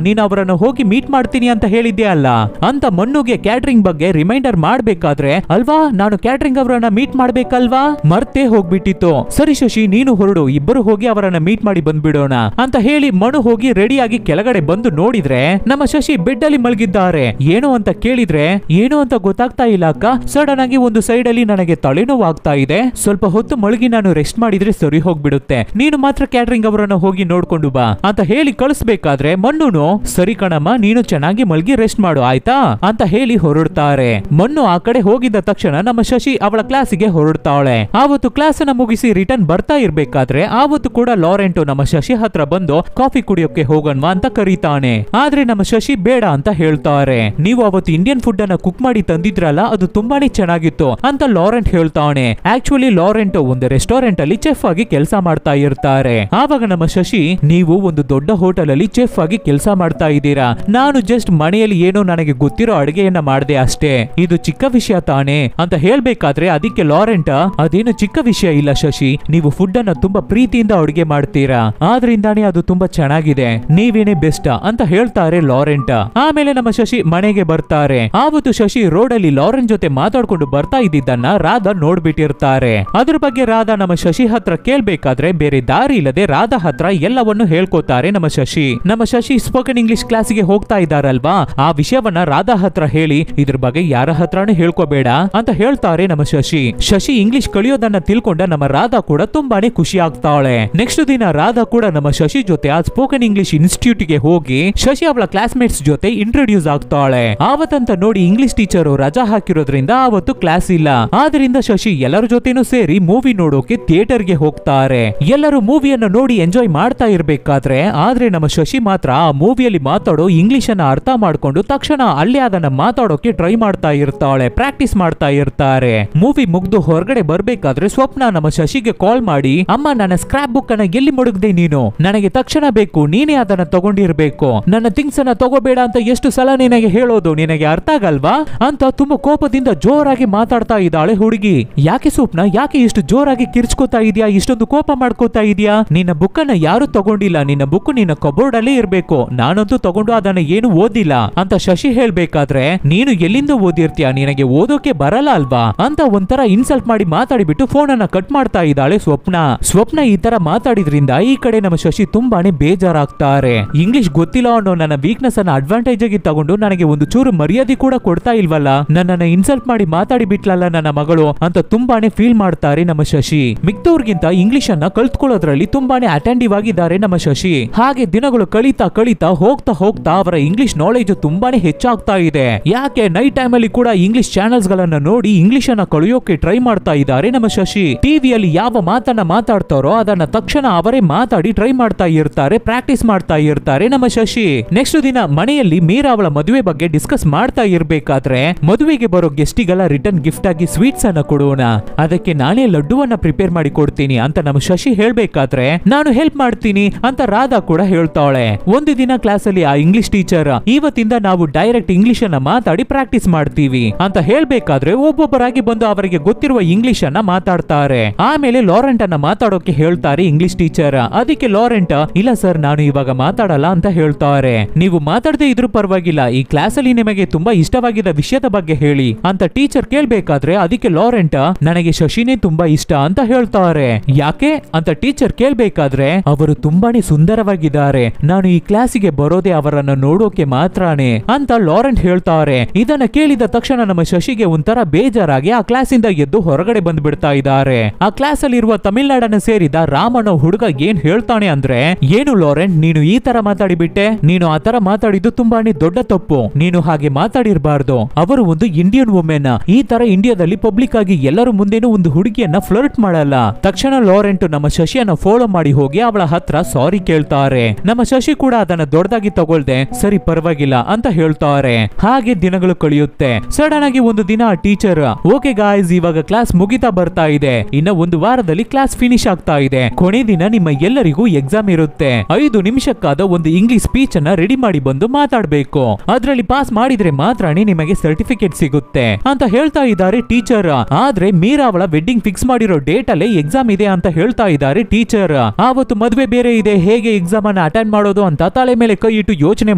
A: ನೀನು ಅವರನ್ನು ಹೋಗಿ ಮೀಟ್ ಮಾಡ್ತೀನಿ ಅಂತ ಹೇಳಿದ್ದೆ ಅಲ್ಲ ಅಂತ ಮಣ್ಣುಗೆ ಕ್ಯಾಟ್ರಿಂಗ್ ಬಗ್ಗೆ ರಿಮೈಂಡರ್ ಮಾಡ್ಬೇಕಾದ್ರೆ, ಅಲ್ವಾ ನಾನು ಕ್ಯಾಟ್ರಿಂಗ್ ಅವರನ್ನ ಮೀಟ್ ಮಾಡ್ಬೇಕಲ್ವಾ, ಮರ್ತೇ ಹೋಗ್ಬಿಟ್ಟಿತ್ತು. ಸರಿ ಶಶಿ, ನೀನು ಹೊರಡು, ಇಬ್ಬರು ಹೋಗಿ ಅವರನ್ನ ಮೀಟ್ ಮಾಡಿ ಬಂದ್ಬಿಡೋಣ ಅಂತ ಹೇಳಿ ಮಣ್ಣು ಹೋಗಿ ರೆಡಿಯಾಗಿ ಕೆಳಗಡೆ ಬಂದು ನೋಡಿದ್ರೆ ನಮ್ಮ ಶಶಿ ಬೆಡ್ ಅಲ್ಲಿ ಮಲಗಿದ್ದಾರೆ. ಏನು ಅಂತ ಕೇಳಿದ್ರೆ, ಏನು ಅಂತ ಗೊತ್ತಾಗ್ತಾ ಇಲ್ಲ ಅಕ್ಕ, ಸಡನ್ ಆಗಿ ಒಂದು ಸೈಡ್ ಅಲ್ಲಿ ನನಗೆ ತಲೆನೋವು ಆಗ್ತಾ ಇದೆ, ಸ್ವಲ್ಪ ಹೊತ್ತು ಮಲಗಿ ನಾನು ರೆಸ್ಟ್ ಮಾಡಿದ್ರೆ ಸರಿ ಹೋಗ್ಬಿಡುತ್ತೆ, ನೀನು ಮಾತ್ರ ಕ್ಯಾಟ್ರಿಂಗ್ ಅವರನ್ನ ಹೋಗಿ ನೋಡ್ಕೊಂಡು ಬಾ ಅಂತ ಹೇಳಿ ಕಳಿಸ್ಬೇಕಾದ್ರೆ ಮಣ್ಣುನು, ಸರಿ ಕಣಮ್ಮ, ನೀನು ಚೆನ್ನಾಗಿ ಮಲಗಿ ರೆಸ್ಟ್ ಮಾಡು ಆಯ್ತಾ ಅಂತ ಹೇಳಿ ಹೊರಡ್ತಾರೆ. ಮಣ್ಣು ಆ ಕಡೆ ಹೋಗಿದ್ದ ತಕ್ಷಣ ನಮ್ಮ ಶಶಿ ಅವಳ ಕ್ಲಾಸಿಗೆ ಹೊರಡ್ತಾಳೆ. ಆವತ್ತು ಕ್ಲಾಸ್ ಅನ್ನ ಮುಗಿಸಿ ರಿಟರ್ನ್ ಬರ್ತಾ ಇರ್ಬೇಕಾದ್ರೆ ಆವತ್ತು ಕೂಡ ಲಾರೆಂಟೋ ನಮ್ಮ ಶಶಿ ಹತ್ರ ಬಂದು ಕಾಫಿ ಕುಡಿಯೋಕೆ ಹೋಗಣ್ವಾ ಅಂತ ಕರೀತಾನೆ. ಆದ್ರೆ ನಮ್ಮ ಶಶಿ ಬೇಡ ಅಂತ ಹೇಳ್ತಾರೆ. ನೀವು ಅವತ್ತು ಇಂಡಿಯನ್ ಫುಡ್ ಅನ್ನ ಕುಕ್ ಮಾಡಿ ತಂದಿದ್ರಲ್ಲ, ಅದು ತುಂಬಾನೇ ಚೆನ್ನಾಗಿತ್ತು ಅಂತ ಲಾರೆಂಟ್ ಹೇಳ್ತಾನೆ. ಆಕ್ಚುಲಿ ಲಾರೆಂಟೋ ಒಂದು ರೆಸ್ಟೋರೆಂಟ್ ಅಲ್ಲಿ ಚೆಫ್ ಆಗಿ ಕೆಲಸ ಮಾಡ್ತಾ ಇರ್ತಾರೆ. ಆವಾಗ ನಮ್ಮ ಶಶಿ, ನೀವು ಒಂದು ದೊಡ್ಡ ಹೋಟೆಲ್ ಅಲ್ಲಿ ಚೆಫ್ ಆಗಿ ಕೆಲಸ ಮಾಡ್ತಾ ಇದ್ದೀರಾ, ನಾನು ಜಸ್ಟ್ ಮನೆಯಲ್ಲಿ ಏನೋ ನನಗೆ ಗೊತ್ತಿರೋ ಅಡುಗೆಯನ್ನ ಮಾಡಿದೆ ಅಷ್ಟೇ, ಇದು ಚಿಕ್ಕ ವಿಷಯ ತಾನೇ ಅಂತ ಹೇಳ್ಬೇಕಾದ್ರೆ ಅದಕ್ಕೆ ಲಾರೆಂಟ್, ಅದೇನು ಚಿಕ್ಕ ವಿಷಯ ಇಲ್ಲ ಶಶಿ, ನೀವು ಫುಡ್ ಅನ್ನ ತುಂಬಾ ಪ್ರೀತಿಯಿಂದ ಅಡುಗೆ ಮಾಡ್ತೀರಾ, ಆದ್ರಿಂದಾನೇ ಅದು ತುಂಬಾ ಚೆನ್ನಾಗಿದೆ, ನೀವೇನೇ ಬೆಸ್ಟ್ ಅಂತ ಹೇಳ್ತಾರೆ ಲಾರೆಂಟ್. ಆಮೇಲೆ ನಮ್ಮ ಶಶಿ ಮನೆಗೆ ಬರ್ತಾರೆ. ಆವತ್ತು ಶಶಿ ರೋಡ್ ಅಲ್ಲಿ ಲಾರೆಂಟ್ ಜೊತೆ ಮಾತಾಡ್ಕೊಂಡು ಬರ್ತಾ ಇದ್ದಿದ್ದನ್ನ ರಾಧಾ ನೋಡ್ಬಿಟ್ಟಿರ್ತಾರೆ. ಅದ್ರ ಬಗ್ಗೆ ರಾಧಾ ನಮ್ಮ ಶಶಿ ಹತ್ರ ಕೇಳ್ಬೇಕಾದ್ರೆ ಬೇರೆ ದಾರಿ ಇಲ್ಲದೆ ರಾಧಾ ಹತ್ರ ಎಲ್ಲವನ್ನು ಹೇಳ್ಕೋತಾರೆ ನಮ್ಮ ಶಶಿ. ನಮ್ಮ ಶಶಿ ಸ್ಪೋಕನ್ ಇಂಗ್ಲಿಷ್ ಕ್ಲಾಸಿಗೆ ಹೋಗ್ತಾ ಇದ್ದಾರಲ್ವಾ, ಆ ವಿಷಯವನ್ನ ರಾಧಾ ಹತ್ರ ಹೇಳಿ ಇದ್ರ ಬಗ್ಗೆ ಯಾರ ಹತ್ರನೂ ಹೇಳ್ಕೋಬೇಡ ಅಂತ ಹೇಳ್ತಾರೆ ನಮ್ಮ ಶಶಿ. ಶಶಿ ಇಂಗ್ಲಿಷ್ ಕಲಿಯೋದನ್ನ ತಿಳ್ಕೊಂಡ ನಮ್ಮ ರಾಧಾ ಕೂಡ ತುಂಬಾನೇ ಖುಷಿ ಆಗ್ತಾಳೆ. ನೆಕ್ಸ್ಟ್ ದಿನ ರಾಧಾ ಕೂಡ ನಮ್ಮ ಶಶಿ ಜೊತೆ ಆ ಸ್ಪೋಕನ್ ಇಂಗ್ಲಿಷ್ ಇನ್ಸ್ಟಿಟ್ಯೂಟ್ ಗೆ ಹೋಗಿ ಶಶಿ ಅವಳ ಕ್ಲಾಸ್ಮೇಟ್ಸ್ ಜೊತೆ ಇಂಟ್ರೊಡ್ಯೂಸ್ ಆಗ್ತಾಳೆ. ಆವತ್ತಂತ ನೋಡಿ ಇಂಗ್ಲಿಷ್ ಟೀಚರ್ ರಜಾ ಹಾಕಿರೋದ್ರಿಂದ ಆವತ್ತು ಕ್ಲಾಸ್ ಇಲ್ಲ. ಆದ್ರಿಂದ ಶಶಿ ಎಲ್ಲರ ಜೊತೆನೂ ಸೇರಿ ಮೂವಿ ನೋಡೋಕೆ ಥಿಯೇಟರ್ ಗೆ ಹೋಗ್ತಾರೆ. ಎಲ್ಲರೂ ಮೂವಿಯನ್ನು ನೋಡಿ ಎಂಜಾಯ್ ಮಾಡ್ತಾ ಇರ್ಬೇಕಾದ್ರೆ ಆದ್ರೆ ನಮ್ಮ ಶಶಿ ಮಾತ್ರ ಆ ಮೂವಿಯಲ್ಲಿ ಮಾತಾಡೋ ಇಂಗ್ಲಿಷ್ ಅನ್ನ ಅರ್ಥ ಮಾಡ್ಕೊಂಡು ತಕ್ಷಣ ಅಲ್ಲೇ ಅದನ್ನ ಮಾತಾಡೋಕೆ ಟ್ರೈ ಮಾಡ್ತಾ ಇರ್ತಾಳೆ, ಪ್ರಾಕ್ಟೀಸ್ ಮಾಡ್ತಾ ಇರ್ತಾರೆ. ಮೂವಿ ಮುಗ್ದು ಹೊರಗಡೆ ಬರ್ಬೇಕಾದ್ರೆ ಸ್ವಪ್ನ ನಮ್ಮ ಶಶಿಗೆ ಕಾಲ್ ಮಾಡಿ, ಅಮ್ಮ ನನ್ನ ಸ್ಕ್ರಾಪ್ ಬುಕ್ ಅನ್ನ ಎಲ್ಲಿ ಮಡಗ್ದೆ ನೀನು, ನನಗೆ ತಕ್ಷಣ ಬೇಕು, ನೀನೇ ಅದನ್ನ ತಗೊಂಡಿರ್ಬೇಕು, ನನ್ನ ಥಿಂಗ್ಸ್ ಅನ್ನ ತಗೋಬೇಡ ಅಂತ ಎಷ್ಟು ಸಲ ನಿನಗೆ ಹೇಳೋದು, ನಿನಗೆ ಅರ್ಥ ಆಗಲ್ವಾ ಅಂತ ತುಂಬಾ ಕೋಪದಿಂದ ಜೋರಾಗಿ ಮಾತಾಡ್ತಾ ಇದ್ದಾಳೆ ಹುಡುಗಿ. ಯಾಕೆ ಸ್ವಪ್ನ, ಯಾಕೆ ಇಷ್ಟು ಜೋರಾಗಿ ಕಿರ್ಚ್ಕೋತಾ ಇದೀಯಾ, ಇಷ್ಟೊಂದು ಕೋಪ ಮಾಡ್ಕೋತಾ ಇದೀಯಾ, ನಿನ್ನ ಬುಕ್ ಅನ್ನ ಯಾರು ತಗೊಂಡಿಲ್ಲ, ನಿನ್ನ ಬುಕ್ ನಿನ್ನ ಕಬೋರ್ಡ್ ಅಲ್ಲೇ ಇರ್ಬೇಕು, ನಾನಂತೂ ತಗೊಂಡು ಅದನ್ನ ಏನು ಓದಿಲ್ಲ ಅಂತ ಶಶಿ ಹೇಳ್ಬೇಕಾದ್ರೆ, ನೀನು ಎಲ್ಲಿಂದ ಓದಿರ್ತೀಯ, ನಿನಗೆ ಓದೋಕೆ ಬರಲ್ಲ ಅಲ್ವಾ ಅಂತ ಒಂಥರ ಇನ್ಸಲ್ಟ್ ಮಾಡಿ ಮಾತಾಡಿಬಿಟ್ಟು ಫೋನ್ ಅನ್ನ ಕಟ್ ಮಾಡ್ತಾ ಇದ್ದಾಳೆ ಸ್ವಪ್ನ. ಸ್ವಪ್ನ ಈ ತರ ಮಾತಾಡಿದ್ರಿಂದ ಈ ಕಡೆ ನಮ್ಮ ಶಶಿ ತುಂಬಾನೇ ಬೇಜಾರಾಗ್ತಾರೆ. ಇಂಗ್ಲಿಷ್ ಗೊತ್ತಿಲ್ಲ ಅನ್ನೋ ನನ್ನ ವೀಕ್ನೆಸ್ ಅನ್ನ ಅಡ್ವಾಂಟೇಜ್ ಆಗಿ ತಗೊಂಡು ನನಗೆ ಒಂದು ಚೂರು ಮರ್ಯಾದೆ ಕೂಡ ಕೊಡ್ತಾ ಇಲ್ವಲ್ಲ, ನನ್ನನ್ನ ಇನ್ಸಲ್ಟ್ ಮಾಡಿ ಮಾತಾಡಿ ಬಿಟ್ಲಲ್ಲ ನನ್ನ ಮಗಳು ಅಂತ ತುಂಬಾನೇ ಫೀಲ್ ಮಾಡ್ತಾರೆ ನಮ್ಮ ಶಶಿ. ಮಿಕ್ತವ್ರಿಗಿಂತ ಇಂಗ್ಲಿಷ್ ಅನ್ನ ಕಲ್ತ್ಕೊಳ್ಳೋದ್ರಲ್ಲಿ ತುಂಬಾನೇ ಅಟೆಂಟಿವ್ ಆಗಿದ್ದಾರೆ ನಮ್ಮ ಶಶಿ. ಹಾಗೆ ದಿನಗಳು ಕಳೀತಾ ಕಳೀತಾ ಹೋಗ್ತಾ ಹೋಗ್ತಾ ಅವರ ಇಂಗ್ಲಿಷ್ ನಾಲೆಜ್ ತುಂಬಾನೇ ಹೆಚ್ಚಾಗ್ತಾ ಇದೆ. ಯಾಕೆ ನೈಟ್ ಟೈಮ್ ಅಲ್ಲಿ ಕೂಡ ಇಂಗ್ಲಿಷ್ ಚಾನೆಲ್ಸ್ ಗಳನ್ನ ನೋಡಿ ಇಂಗ್ಲಿಷ್ ಅನ್ನ ಕಲಿಯೋಕೆ ಟ್ರೈ ಮಾಡ್ತಾ ಇದ್ದಾರೆ ನಮ್ಮ ಶಶಿ. ಟಿವಿಯಲ್ಲಿ ಯಾವ ಮಾತನ್ನ ಮಾತಾಡ್ತಾರೋ ಅದನ್ನ ತಕ್ಷಣ ಅವರೇ ಮಾತಾಡಿ ಟ್ರೈ ಮಾಡ್ತಾ ಇರ್ತಾರೆ, ಪ್ರಾಕ್ಟೀಸ್ ಮಾಡ್ತಾ ಇರ್ತಾರೆ ನಮ್ಮ ಶಶಿ. ನೆಕ್ಸ್ಟ್ ದಿನ ಮನೆಯಲ್ಲಿ ಮೀರಾ ಅವಳ ಮದುವೆ ಬಗ್ಗೆ ಡಿಸ್ಕಸ್ ಮಾಡ್ತಾ ಇರ್ಬೇಕಾದ್ರೆ ಮದುವೆಗೆ ಬರೋ ಗೆಸ್ಟಿಗೆಲ್ಲ ರಿಟರ್ನ್ ಗಿಫ್ಟ್ ಆಗಿ ಸ್ವೀಟ್ಸ್ ಅನ್ನ ಕೊಡೋಣ, ಅದಕ್ಕೆ ನಾನೇ ಲಡ್ಡುವನ್ನ ಪ್ರಿಪೇರ್ ಮಾಡಿ ಕೊಡ್ತೀನಿ ಅಂತ ನಮ್ಮ ಶಶಿ ಹೇಳ್ಬೇಕಾದ್ರೆ ನಾನು ಹೆಲ್ಪ್ ಮಾಡ್ತೀನಿ ಅಂತ ರಾಧಾ ಕೂಡ ಹೇಳ್ತಾಳೆ. ಒಂದು ದಿನ ಕ್ಲಾಸ್ ಅಲ್ಲಿ ಆ ಇಂಗ್ಲಿಷ್ ಟೀಚರ್ ಇವತ್ತಿಂದ ನಾವು ಡೈರೆಕ್ಟ್ ಇಂಗ್ಲಿಷ್ ಅನ್ನ ಮಾತಾಡಿ ಪ್ರಾಕ್ಟೀಸ್ ಮಾಡ್ತೀವಿ ಅಂತ ಹೇಳ್ಬೇಕಾದ್ರೆ ಒಬ್ಬೊಬ್ಬರಾಗಿ ಬಂದು ಅವರಿಗೆ ಗೊತ್ತಿರುವ ಇಂಗ್ಲಿಷ್ ಅನ್ನ ಮಾತಾಡ್ತಾರೆ. ಆಮೇಲೆ ಲಾರೆಂಟ್ ಅನ್ನ ಮಾತಾಡೋಕೆ ಹೇಳ್ತಾರೆ ಇಂಗ್ಲಿಷ್ ಟೀಚರ್. ಅದಕ್ಕೆ ಲಾರೆಂಟ್ ಇಲ್ಲ ಸರ್ ನಾನು ಇವಾಗ ಮಾತಾಡಲ್ಲ ಅಂತ ಹೇಳ್ತಾರೆ. ನೀವು ಮಾತಾಡದೆ ಇದ್ರೂ ಪರವಾಗಿಲ್ಲ, ಈ ಕ್ಲಾಸ್ ಅಲ್ಲಿ ನಿಮಗೆ ತುಂಬಾ ಇಷ್ಟವಾಗಿದ್ದ ವಿಷಯದ ಬಗ್ಗೆ ಹೇಳಿ ಅಂತ ಟೀಚರ್ ಕೇಳ್ಬೇಕಾದ್ರೆ ಅದಕ್ಕೆ ಲಾರೆಂಟ್ ನನಗೆ ಶಶಿನೇ ತುಂಬಾ ಇಷ್ಟ ಅಂತ ಹೇಳ್ತಾರೆ. ಯಾಕೆ ಅಂತ ಟೀಚರ್ ಕೇಳ್ಬೇಕಾದ್ರೆ ಅವರು ತುಂಬಾನೇ ಸುಂದರವಾಗಿದ್ದಾರೆ, ನಾನು ಈ ಕ್ಲಾಸಿಗೆ ಬರೋದೇ ಅವರನ್ನು ನೋಡೋಕೆ ಮಾತ್ರನೇ ಅಂತ ಲಾರೆಂಟ್ ಹೇಳ್ತಾರೆ. ಇದನ್ನ ಕೇಳಿದ ತಕ್ಷಣ ನಮ್ಮ ಶಶಿಗೆ ಒಂಥರ ಬೇಜಾರಾಗಿ ಆ ಕ್ಲಾಸ್ ಇಂದ ಎದ್ದು ಹೊರಗಡೆ ಬಂದ್ಬಿಡ್ತಾ ಇದ್ದಾರೆ. ಆ ಕ್ಲಾಸ್ ಅಲ್ಲಿ ಇರುವ ತಮಿಳ್ನಾಡನ್ನ ಸೇರಿದ ರಾಮನ ಹುಡುಗ ಏನ್ ಹೇಳ್ತಾನೆ ಅಂದ್ರೆ, ಏನು ಲಾರೆಂಟ್ ನೀನು ಈ ತರ ಮಾತಾಡಿಬಿಟ್ಟೆ, ನೀನು ಆ ತರ ಮಾತಾಡಿದ್ದು ತುಂಬಾನೇ ದೊಡ್ಡ ತಪ್ಪು, ನೀನು ಹಾಗೆ ಮಾತಾಡಿರಬಾರ್ದು, ಅವರು ಒಂದು ಇಂಡಿಯನ್ ವುಮೆನ್, ಈ ತರ ಇಂಡಿಯಾದಲ್ಲಿ ಪಬ್ಲಿಕ್ ಆಗಿ ಎಲ್ಲರೂ ಮುಂದೆನೂ ಒಂದು ಹುಡುಗಿಯನ್ನ ಫ್ಲರ್ಟ್ ಮಾಡಲ್ಲ. ತಕ್ಷಣ ಲಾರೆಂಟ್ ನಮ್ಮ ಶಶಿಯನ್ನ ಫಾಲೋ ಮಾಡಿ ಹೋಗಿ ಅವಳ ಹತ್ರ ಸಾರಿ ಕೇಳ್ತಾರೆ. ನಮ್ಮ ಶಶಿ ಕೂಡ ಅದನ್ನ ದೊಡ್ಡದಾಗಿ ತಗೊಳ್ದೆ ಸರಿ ಪರವಾಗಿಲ್ಲ ಅಂತ ಹೇಳ್ತಾರೆ. ಹಾಗೆ ದಿನಗಳು ಕಳೆಯುತ್ತೆ. ಸಡನ್ ಆಗಿ ಒಂದು ದಿನ ಟೀಚರ್ ಓಕೆ ಗಾಯ್ಸ್ ಇವಾಗ ಕ್ಲಾಸ್ ಮುಗಿತಾ ಬರ್ತಾ ಇದೆ, ಇನ್ನ ಒಂದು ವಾರದಲ್ಲಿ ಕ್ಲಾಸ್ ಫಿನಿಶ್ ಆಗ್ತಾ ಇದೆ, ಕೊನೆ ದಿನ ನಿಮ್ಮ ಎಲ್ಲರಿಗೂ ಎಕ್ಸಾಮ್ ಇರುತ್ತೆ, 5 ನಿಮಿಷಕ್ಕಾದ ಒಂದು ಇಂಗ್ಲಿಷ್ ಸ್ಪೀಚ್ ಅನ್ನ ರೆಡಿ ಮಾಡಿ ಬಂದು ಮಾತಾಡ್ಬೇಕು, ಅದ್ರಲ್ಲಿ ಪಾಸ್ ಮಾಡಿದ್ರೆ ಮಾತ್ರನೇ ನಿಮಗೆ ಸರ್ಟಿಫಿಕೇಟ್ ಸಿಗುತ್ತೆ ಅಂತ ಹೇಳ್ತಾ ಇದ್ದಾರೆ ಟೀಚರ್. ಆದ್ರೆ ಮೀರಾ ಅವಳ ವೆಡ್ಡಿಂಗ್ ಫಿಕ್ಸ್ ಮಾಡಿರೋ ಡೇಟ್ ಅಲ್ಲೇ ಎಕ್ಸಾಮ್ ಇದೆ ಅಂತ ಹೇಳ್ತಾ ಇದ್ದಾರೆ ಟೀಚರ್. ಆವತ್ತು ಮದುವೆ ಬೇರೆ ಇದೆ, ಹೇಗೆ ಎಕ್ಸಾಮ್ ಅನ್ನ ಅಟೆಂಡ್ ಮಾಡೋದು ಅಂತ ತಲೆ ಮೇಲೆ ಕೈ ಇಟ್ಟು ಯೋಚನೆ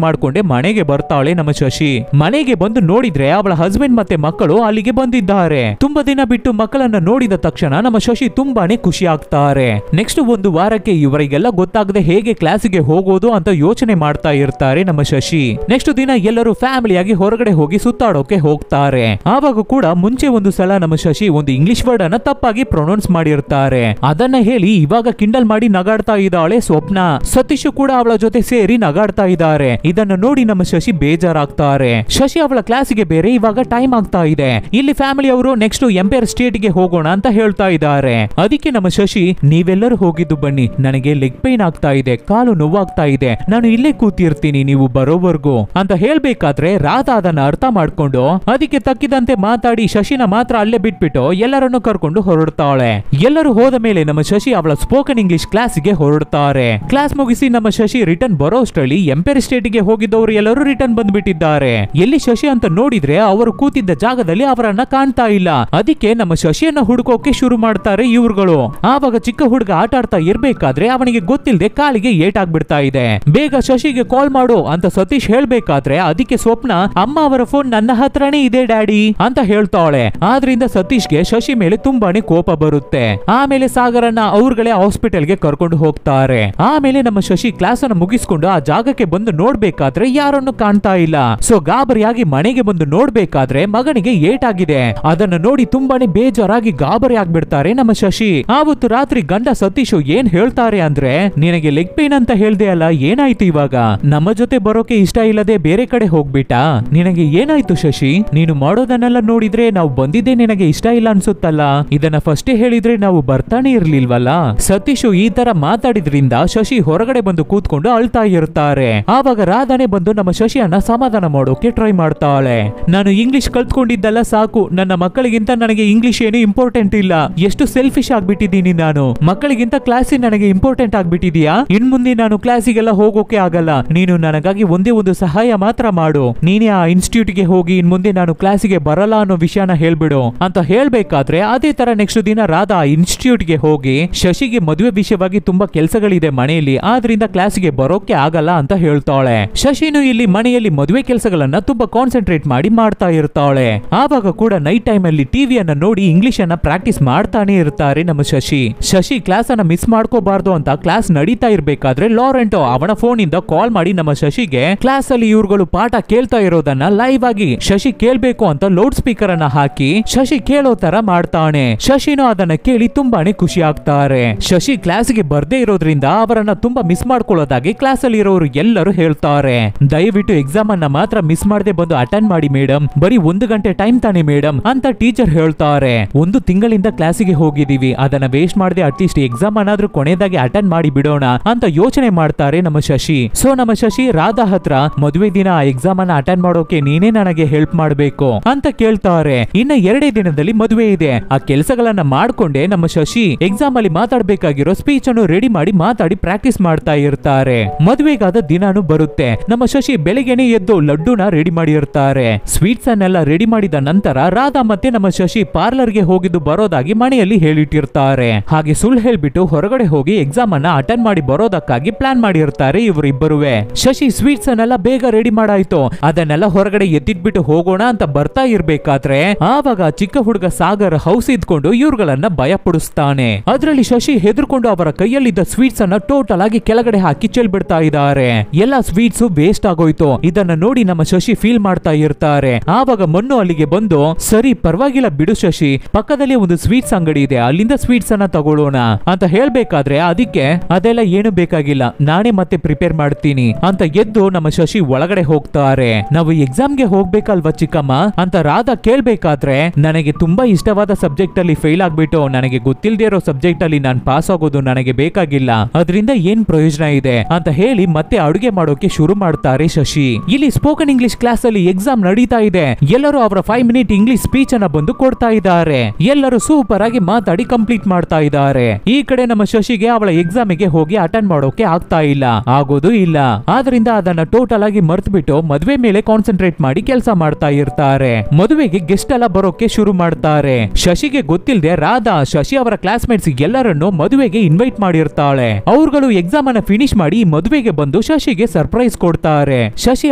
A: ಮಾಡ್ಕೊಂಡೆ ಮನೆಗೆ ಬರ್ತಾಳೆ ನಮ್ಮ ಶಶಿ. ಮನೆಗೆ ಬಂದು ನೋಡಿದ್ರೆ ಅವಳ ಹಸ್ಬೆಂಡ್ ಮತ್ತೆ ಮಕ್ಕಳು ಅಲ್ಲಿಗೆ ಬಂದಿದ್ದಾರೆ. ತುಂಬಾ ದಿನ ಬಿಟ್ಟು ಮಕ್ಕಳನ್ನ ನೋಡಿದ ತಕ್ಷಣ ನಮ್ಮ ಶಶಿ ತುಂಬಾನೇ ಖುಷಿ ಆಗ್ತಾರೆ. ನೆಕ್ಸ್ಟ್ ಒಂದು ವಾರಕ್ಕೆ ಇವರಿಗೆಲ್ಲ ಗೊತ್ತಾಗದೆ ಹೇಗೆ ಕ್ಲಾಸಿಗೆ ಹೋಗೋದು ಅಂತ ಯೋಚನೆ ಮಾಡ್ತಾ ಇರ್ತಾರೆ ನಮ್ಮ ಶಶಿ. ನೆಕ್ಸ್ಟ್ ದಿನ ಎಲ್ಲರೂ ಫ್ಯಾಮಿಲಿಯಾಗಿ ಹೊರಗಡೆ ಹೋಗಿ ಸುತ್ತಾಡೋಕೆ ಹೋಗ್ತಾರೆ. ಆವಾಗ ಕೂಡ ಮುಂಚೆ ಒಂದು ಸಲ ನಮ್ಮ ಶಶಿ ಒಂದು ಇಂಗ್ಲಿಷ್ ವರ್ಡ್ ಅನ್ನ ತಪ್ಪಾಗಿ ಪ್ರೊನೌನ್ಸ್ ಮಾಡಿರ್ತಾರೆ. ಅದನ್ನ ಹೇಳಿ ಇವಾಗ ಕಿಂಡಲ್ ಮಾಡಿ ನಗಾಡ್ತಾ ಇದ್ದಾಳೆ ಸ್ವಪ್ನ. ಸತೀಶ್ ಕೂಡ ಅವಳ ಜೊತೆ ಸೇರಿ ನಗಾಡ್ತಾ ಇದ್ದಾರೆ. ಇದನ್ನ ನೋಡಿ ನಮ್ಮ ಶಶಿ ಬೇಜಾರಾಗ್ತಾರೆ. ಶಶಿ ಅವಳ ಕ್ಲಾಸಿಗೆ ಬೇರೆ ಇವಾಗ ಟೈಮ್ ಆಗ್ತಾ ಇದೆ, ಇಲ್ಲಿ ಫ್ಯಾಮಿಲಿ ಅವರು ನೆಕ್ಸ್ಟ್ ಎಂಪೈರ್ ಸ್ಟೇಟ್ ಗೆ ಹೋಗೋಣ ಅಂತ ಹೇಳ್ತಾ ಇದ್ದಾರೆ. ಅದಕ್ಕೆ ನಮ್ಮ ಶಶಿ ನೀವೆಲ್ಲರೂ ಹೋಗಿದ್ದು ಬನ್ನಿ, ನನಗೆ ಲೆಗ್ ಪೈನ್ ಆಗ್ತಾ ಇದೆ, ಕಾಲು ನೋವಾಗ್ತಾ ಇದೆ, ನಾನು ಇಲ್ಲೇ ಕೂತಿರ್ತೀನಿ ನೀವು ಬರೋವರೆಗೂ ಅಂತ ಹೇಳ್ಬೇಕಾದ್ರೆ ರಾಧಾ ಅದನ್ನ ಅರ್ಥ ಮಾಡ್ಕೊಂಡು ಅದಕ್ಕೆ ತಕ್ಕಿದಂತೆ ಮಾತಾಡಿ ಶಶಿನ ಮಾತ್ರ ಅಲ್ಲೇ ಬಿಟ್ಬಿಟ್ಟು ಎಲ್ಲರನ್ನು ಕರ್ಕೊಂಡು ಹೊರಡ್ತಾಳೆ. ಎಲ್ಲರೂ ಹೋದ ಮೇಲೆ ನಮ್ಮ ಶಶಿ ಅವಳ ಸ್ಪೋಕನ್ ಇಂಗ್ಲಿಷ್ ಕ್ಲಾಸಿಗೆ ಹೊರಡ್ತಾರೆ. ಕ್ಲಾಸ್ ಮುಗಿಸಿ ನಮ್ಮ ಶಶಿ ರಿಟರ್ನ್ ಬರೋಷ್ಟರಲ್ಲಿ ಎಂಪೈರ್ ಸ್ಟೇಟ್ ಗೆ ಹೋಗಿದ್ದವರು ಎಲ್ಲರೂ ರಿಟರ್ನ್ ಬಂದ್ಬಿಟ್ಟಿದ್ದಾರೆ. ಎಲ್ಲಿ ಶಶಿ ಅಂತ ನೋಡಿದ್ರೆ ಅವರು ಕೂತಿದ್ದ ಜಾಗದಲ್ಲಿ ಅವರನ್ನ ಕಾಣ್ತಾ ಇಲ್ಲ. ಅದಕ್ಕೆ ನಮ್ಮ ಶಶಿಯನ್ನ ಹುಡುಕೋಕೆ ಶುರು ಮಾಡ್ತಾರೆ ಇವ್ರುಗಳು. ಆವಾಗ ಚಿಕ್ಕ ಹುಡುಗ ಆಟ ಆಡ್ತಾ ಇರ್ಬೇಕಾದ್ರೆ ಅವನಿಗೆ ಗೊತ್ತಿಲ್ಲದೆ ಕಾಲಿಗೆ ಏಟಾಗ್ಬಿಡ್ತಾ ಇದೆ. ಬೇಗ ಶಶಿಗೆ ಕಾಲ್ ಮಾಡು ಅಂತ ಸತೀಶ್ ಹೇಳ್ಬೇಕಾದ್ರೆ ಅದಕ್ಕೆ ಸ್ವಪ್ನ ಅಮ್ಮ ಅವರ ಫೋನ್ ನನ್ನ ಹತ್ರನೇ ಇದೆ ಡ್ಯಾಡಿ ಅಂತ ಹೇಳ್ತಾಳೆ. ಆದ್ರಿಂದ ಸತೀಶ್ಗೆ ಶಶಿ ಮೇಲೆ ತುಂಬಾನೇ ಕೋಪ ಬರುತ್ತೆ. ಆಮೇಲೆ ಸಾಗರನ್ನ ಅವ್ರಗಳೇ ಹಾಸ್ಪಿಟಲ್ ಗೆ ಕರ್ಕೊಂಡು ಹೋಗ್ತಾರೆ. ಆಮೇಲೆ ನಮ್ಮ ಶಶಿ ಕ್ಲಾಸ್ ಅನ್ನು ಮುಗಿಸ್ಕೊಂಡು ಆ ಜಾಗಕ್ಕೆ ಬಂದು ನೋಡ್ಬೇಕಾದ್ರೆ ಯಾರನ್ನು ಕಾಣ್ತಾ ಇಲ್ಲ. ಸೊ ಗಾಬರಿಯಾಗಿ ಮನೆಗೆ ಬಂದು ನೋಡ್ಬೇಕಾದ್ರೆ ಮಗನಿಗೆ ಏಟಾಗಿದೆ. ಅದನ್ನ ನೋಡಿ ತುಂಬಾನೇ ಬೇಜಾರಾಗಿ ಗಾಬರಿ ಆಗ್ಬಿಡ್ತಾರೆ ನಮ್ಮ ಶಶಿ. ಆವತ್ತು ರಾತ್ರಿ ಗಂಡ ಸತೀಶ್ ಏನ್ ಹೇಳ್ತಾರೆ ಅಂದ್ರೆ, ನಿನಗೆ ಲೆಗ್ ಪೇನ್ ಅಂತ ಹೇಳ್ದೆ ಅಲ್ಲ, ಏನಾಯ್ತು ಇವಾಗ? ನಮ್ಮ ಜೊತೆ ಬರೋಕೆ ಇಷ್ಟ ಇಲ್ಲದೆ ಬೇರೆ ಕಡೆ ಹೋಗ್ಬಿಟ್ಟ? ನಿನಗೆ ಏನಾಯ್ತು ಶಶಿ? ನೀನು ಮಾಡೋದನ್ನೆಲ್ಲ ನೋಡಿದ್ರೆ ನಾವು ಬಂದಿದ್ದೆ ನಿನಗೆ ಇಷ್ಟ ಇಲ್ಲ ಅನ್ಸುತ್ತಲ್ಲ, ಇದನ್ನ ಫಸ್ಟೇ ಹೇಳಿದ್ರೆ ನಾವು ಬರ್ತಾನೆ ಇರ್ಲಿಲ್ವಲ್ಲ. ಸತೀಶ್ ಈ ತರ ಮಾತಾಡಿದ್ರಿಂದ ಶಶಿ ಹೊರಗಡೆ ಬಂದು ಕೂತ್ಕೊಂಡು ಅಳ್ತಾ ಇರ್ತಾರೆ. ಆವಾಗ ರಾಧಾನೆ ಬಂದು ನಮ್ಮ ಶಶಿಯನ್ನ ಸಮಾಧಾನ ಮಾಡೋಕೆ ಟ್ರೈ ಮಾಡ್ತಾಳೆ. ನಾನು ಇಂಗ್ಲಿಷ್ ಕಲ್ತ್ಕೊಂಡಿದ್ದಲ್ಲ ಸಾಕು, ನನ್ನ ಮಕ್ಕಳಿಗಿಂತ ನನಗೆ ಇಂಗ್ಲಿಷ್ ಏನು ಇಂಪಾರ್ಟೆಂಟ್ ಇಲ್ಲ. ಎಷ್ಟು ಸೆಲ್ಫಿಶ್ ಆಗ್ಬಿಟ್ಟಿದ್ದೀನಿ ನಾನು, ಮಕ್ಕಳಿಗಿಂತ ಕ್ಲಾಸಿ ನನಗೆ ಇಂಪಾರ್ಟೆಂಟ್ ಆಗ್ಬಿಟ್ಟಿದ್ಯಾ? ಇನ್ ಮುಂದೆ ನಾನು ಕ್ಲಾಸಿಗೆಲ್ಲ ಹೋಗೋಕೆ ಆಗಲ್ಲ. ನೀನು ನನಗಾಗಿ ಒಂದೇ ಒಂದು ಸಹಾಯ ಮಾತ್ರ ಮಾಡು, ನೀನೇ ಆ ಇನ್ಸ್ಟಿಟ್ಯೂಟ್ ಗೆ ಹೋಗಿ ಇನ್ ಮುಂದೆ ನಾನು ಕ್ಲಾಸಿಗೆ ಬರಲ್ಲ ಅನ್ನೋ ವಿಷಯನ ಹೇಳ್ಬಿಡು ಅಂತ ಹೇಳ್ಬೇಕಾದ್ರೆ ಅದೇ ತರ ನೆಕ್ಸ್ಟ್ ದಿನ ರಾಧಾ ಇನ್ಸ್ಟಿಟ್ಯೂಟ್ ಗೆ ಹೋಗಿ ಶಶಿಗೆ ಮದುವೆ ವಿಷಯವಾಗಿ ತುಂಬಾ ಕೆಲಸಗಳಿದೆ ಮನೆಯಲ್ಲಿ, ಆದ್ರಿಂದ ಕ್ಲಾಸಿಗೆ ಬರೋಕೆ ಆಗಲ್ಲ ಅಂತ ಹೇಳ್ತಾಳೆ. ಶಶಿನು ಇಲ್ಲಿ ಮನೆಯಲ್ಲಿ ಮದುವೆ ಕೆಲಸಗಳನ್ನ ತುಂಬಾ ಕಾನ್ಸಂಟ್ರೇಟ್ ಮಾಡಿ ಮಾಡ್ತಾ ಇರ್ತಾಳೆ. ಆವಾಗ ಕೂಡ ನೈಟ್ ಟೈಮ್ ಅಲ್ಲಿ ಟಿವಿಯನ್ನ ನೋಡಿ ಇಂಗ್ಲಿಷ್ ಅನ್ನ ಪ್ರಾಕ್ಟೀಸ್ ಮಾಡ್ತಾನೆ ಇರ್ತಾರೆ ನಮ್ಮ ಶಶಿ. ಶಶಿ ಕ್ಲಾಸ್ ಅನ್ನ ಮಿಸ್ ಮಾಡ್ಕೋಬಾರ್ದು ಅಂತ ಕ್ಲಾಸ್ ನಡೀತಾ ಇರ್ಬೇಕಾದ್ರೆ ಲಾರೆಂಟೋ ಅವನ ಫೋನ್ ಇಂದ ಕಾಲ್ ಮಾಡಿ ನಮ್ಮ ಶಶಿಗೆ ಕ್ಲಾಸ್ ಅಲ್ಲಿ ಇವ್ರುಗಳು ಪಾಠ ಕೇಳ್ತಾ ಇರೋದನ್ನ ಲೈವ್ ಆಗಿ ಶಶಿ ಕೇಳ್ಬೇಕು ಅಂತ ಲೌಡ್ ಸ್ಪೀಕರ್ ಅನ್ನ ಹಾಕಿ ಶಶಿ ಕೇಳೋ ತರ ಮಾಡ್ತಾನೆ. ಶಶಿನೂ ಅದನ್ನ ಕೇಳಿ ತುಂಬಾನೇ ಖುಷಿ ಆಗ್ತಾರೆ. ಶಶಿ ಕ್ಲಾಸ್ಗೆ ಬರ್ದೇ ಇರೋದ್ರಿಂದ ಅವರನ್ನ ತುಂಬಾ ಮಿಸ್ ಮಾಡ್ಕೊಳ್ಳೋದಾಗಿ ಕ್ಲಾಸ್ ಅಲ್ಲಿ ಇರೋರು ಎಲ್ಲರೂ ಹೇಳ್ತಾರೆ. ದಯವಿಟ್ಟು ಎಕ್ಸಾಮ್ ಅನ್ನ ಮಾತ್ರ ಮಿಸ್ ಮಾಡದೆ ಬಂದು ಅಟೆಂಡ್ ಮಾಡಿ ಮೇಡಮ್, ಬರೀ 1 ಗಂಟೆ ಟೈಮ್ ತಾನೆ ಮೇಡಮ್ ಅಂತ ಟೀಚರ್ ಹೇಳ್ತಾರೆ. 1 ತಿಂಗಳಿಂದ ಕ್ಲಾಸಿಗೆ ಹೋಗಿದೀವಿ, ಅದನ್ನ ವೇಸ್ಟ್ ಮಾಡದೆ ಅಟ್ಲೀಸ್ಟ್ ಎಕ್ಸಾಮ್ ಅನ್ನಾದ್ರೂ ಕೊನೆದಾಗಿ ಅಟೆಂಡ್ ಮಾಡಿ ಬಿಡೋಣ ಅಂತ ಯೋಚನೆ ಮಾಡ್ತಾರೆ ನಮ್ಮ ಶಶಿ. ಸೊ ನಮ್ಮ ಶಶಿ ರಾಧಾ ಹತ್ರ ಮದುವೆ ದಿನ ಎಕ್ಸಾಮ್ ಅನ್ನ ಅಟೆಂಡ್ ಮಾಡೋಕೆ ನೀನೇ ನನಗೆ ಹೆಲ್ಪ್ ಮಾಡ್ಬೇಕು ಅಂತ ಕೇಳ್ತಾರೆ. ಇನ್ನ 2 ದಿನದಲ್ಲಿ ಮದುವೆ ಇದೆ. ಆ ಕೆಲಸಗಳನ್ನ ಮಾಡ್ಕೊಂಡೆ ನಮ್ಮ ಶಶಿ ಎಕ್ಸಾಮ್ ಅಲ್ಲಿ ಮಾತಾಡ್ಬೇಕಾಗಿರೋ ಸ್ಪೀಚ್ ಅನ್ನು ರೆಡಿ ಮಾಡಿ ಮಾತಾಡಿ ಪ್ರಾಕ್ಟೀಸ್ ಮಾಡ್ತಾ ಇರ್ತಾರೆ. ಮದುವೆಗಾದ ದಿನಾನು ಬರುತ್ತೆ. ನಮ್ಮ ಶಶಿ ಬೆಳಿಗ್ಗೆನೆ ಎದ್ದು ಲಡ್ಡುನ ರೆಡಿ ಮಾಡಿರ್ತಾರೆ. ಸ್ವೀಟ್ಸ್ ಅನ್ನೆಲ್ಲ ರೆಡಿ ಮಾಡಿದ ನಂತರ ರಾಧಾ ಮತ್ತೆ ನಮ್ಮ ಶಶಿ ಪಾರ್ಲರ್ ಗೆ ಹೋಗಿದ್ದು ಬರೋದಾಗಿ ಮನೆಯಲ್ಲಿ ಹೇಳಿಟ್ಟಿರ್ತಾರೆ. ಹಾಗೆ ಸುಳ್ಳು ಹೇಳ್ಬಿಟ್ಟು ಹೊರಗಡೆ ಹೋಗಿ ಎಕ್ಸಾಮ್ ಅನ್ನ ಅಟೆಂಡ್ ಮಾಡಿ ಬರೋದಕ್ಕಾಗಿ ಪ್ಲಾನ್ ಮಾಡಿರ್ತಾರೆ ಇವರಿಬ್ಬರುವೆ. ಶಶಿ ಸ್ವೀಟ್ಸ್ ಅನ್ನೆಲ್ಲ ಬೇಗ ರೆಡಿ ಮಾಡಾಯ್ತು. ಅದನ್ನೆಲ್ಲ ಹೊರಗಡೆ ಎತ್ತಿಟ್ಬಿಟ್ಟು ಹೋಗೋಣ ಅಂತ ಬರ್ತಾ ಇರ್ಬೇಕಾದ್ರೆ ಆವಾಗ ಚಿಕ್ಕ ಹುಡುಗ ಸಾಗರ್ ಹೌಸ್ ಇದ್ಕೊಂಡು ಇವ್ರುಗಳನ್ನ ಭಯ ಪಡಿಸ್ತಾನೆ. ಅದ್ರಲ್ಲಿ ಶಶಿ ಹೆದರ್ಕೊಂಡು ಅವರ ಕೈಯಲ್ಲಿದ್ದ ಸ್ವೀಟ್ಸ್ ಅನ್ನ ಟೋಟಲ್ ಆಗಿ ಕೆಳಗಡೆ ಹಾಕಿ ಚೆಲ್ಬಿಡ್ತಾ ಇದ್ದಾರೆ. ಎಲ್ಲಾ ಸ್ವೀಟ್ಸ್ ವೇಸ್ಟ್ ಆಗೋಯ್ತು. ಇದನ್ನ ನೋಡಿ ನಮ್ಮ ಶಶಿ ಫೀಲ್ ಮಾಡ್ತಾ ಇರ್ತಾರೆ. ಆವಾಗ ಮಣ್ಣು ಅಲ್ಲಿಗೆ ಬಂದು, ಸರಿ ಪರವಾಗಿಲ್ಲ ಬಿಡು ಶಶಿ, ಪಕ್ಕದಲ್ಲಿ ಒಂದು ಸ್ವೀಟ್ಸ್ ಅಂಗಡಿ ಇದೆ, ಅಲ್ಲಿಂದ ಸ್ವೀಟ್ಸ್ ಅನ್ನ ತಗೊಳ್ಳೋಣ ಅಂತ ಹೇಳ್ಬೇಕಾದ್ರೆ ಅದಕ್ಕೆ ಅದೆಲ್ಲ ಏನು ಬೇಕಾಗಿಲ್ಲ, ನಾನೇ ಮತ್ತೆ ಪ್ರಿಪೇರ್ ಮಾಡ್ತೀನಿ ಅಂತ ಎದ್ದು ನಮ್ಮ ಶಶಿ ಒಳಗಡೆ ಹೋಗ್ತಾರೆ. ನಾವು ಎಕ್ಸಾಮ್ಗೆ ಹೋಗ್ಬೇಕಲ್ವಾ ಚಿಕ್ಕಮ್ಮ ಅಂತ ರಾಧಾ ಕೇಳ್ಬೇಕಾದ್ರೆ, ನನಗೆ ತುಂಬಾ ಇಷ್ಟವಾದ ಸಬ್ಜೆಕ್ಟ್ ಅಲ್ಲಿ ಫೇಲ್ ಆಗ್ಬಿಟ್ಟು ನನಗೆ ಗೊತ್ತಿಲ್ಲದೆ ಇರೋ ಸಬ್ಜೆಕ್ಟ್ ಅಲ್ಲಿ ನಾನು ಪಾಸ್ ಆಗೋದು ನನಗೆ ಬೇಕಾಗಿಲ್ಲ, ಅದರಿಂದ ಏನ್ ಪ್ರಯೋಜನ ಇದೆ ಅಂತ ಹೇಳಿ ಮತ್ತೆ ಅಡುಗೆ ಮಾಡೋಕೆ ಶುರು ಮಾಡ್ತಾರೆ ಶಶಿ. ಇಲ್ಲಿ ಸ್ಪೋಕನ್ ಇಂಗ್ಲಿಷ್ ಕ್ಲಾಸ್ ಅಲ್ಲಿ ಎಕ್ಸಾಮ್ ನಡೀತಾ ಇದೆ. ಎಲ್ಲರೂ ಅವರ 5 ಮಿನಿಟ್ ಇಂಗ್ಲಿಷ್ ಸ್ಪೀಚ್ ಅನ್ನ ಬಂದು ಕೊಡ್ತಾ ಇದ್ದಾರೆ. ಎಲ್ಲರೂ ಸೂಪರ್ ಆಗಿ ಮಾತಾಡಿ ಕಂಪ್ಲೀಟ್ ಮಾಡ್ತಾ ಇದ್ದಾರೆ. ಈ ಕಡೆ ನಮ್ಮ ಶಶಿಗೆ ಅವಳ ಎಕ್ಸಾಮ್ ಗೆ ಹೋಗಿ ಅಟೆಂಡ್ ಮಾಡೋಕೆ ಆಗ್ತಾ ಇಲ್ಲ, ಆಗೋದು ಇಲ್ಲ. ಆದ್ರಿಂದ ಅದನ್ನ ಟೋಟಲ್ ಆಗಿ ಮರ್ತು ಬಿಟ್ಟು ಮದುವೆ ಮೇಲೆ ಕಾನ್ಸಂಟ್ರೇಟ್ ಮಾಡಿ ಕೆಲಸ ಮಾಡ್ತಾ ಇರ್ತಾರೆ. ಮದುವೆಗೆ ಗೆಸ್ಟ್ ಎಲ್ಲ ಬರೋಕೆ ಶುರು ಮಾಡ್ತಾರೆ. ಶಶಿಗೆ ಗೊತ್ತಿಲ್ಲದೆ ರಾಧಾ ಶಶಿ ಅವರ ಕ್ಲಾಸ್ಮೇಟ್ಸ್ ಎಲ್ಲರನ್ನು ಮದುವೆಗೆ ಇನ್ವೈಟ್ ಮಾಡಿರ್ತಾಳೆ. ಅವ್ರುಗಳು ಎಕ್ಸಾಮ್ ಅನ್ನ ಫಿನಿಶ್ ಮಾಡಿ ಮದುವೆಗೆ ಬಂದು ಶಶಿಗೆ ಸರ್ಪ್ರೈಸ್ ಕೊಡ್ತಾರೆ. ಶಶಿ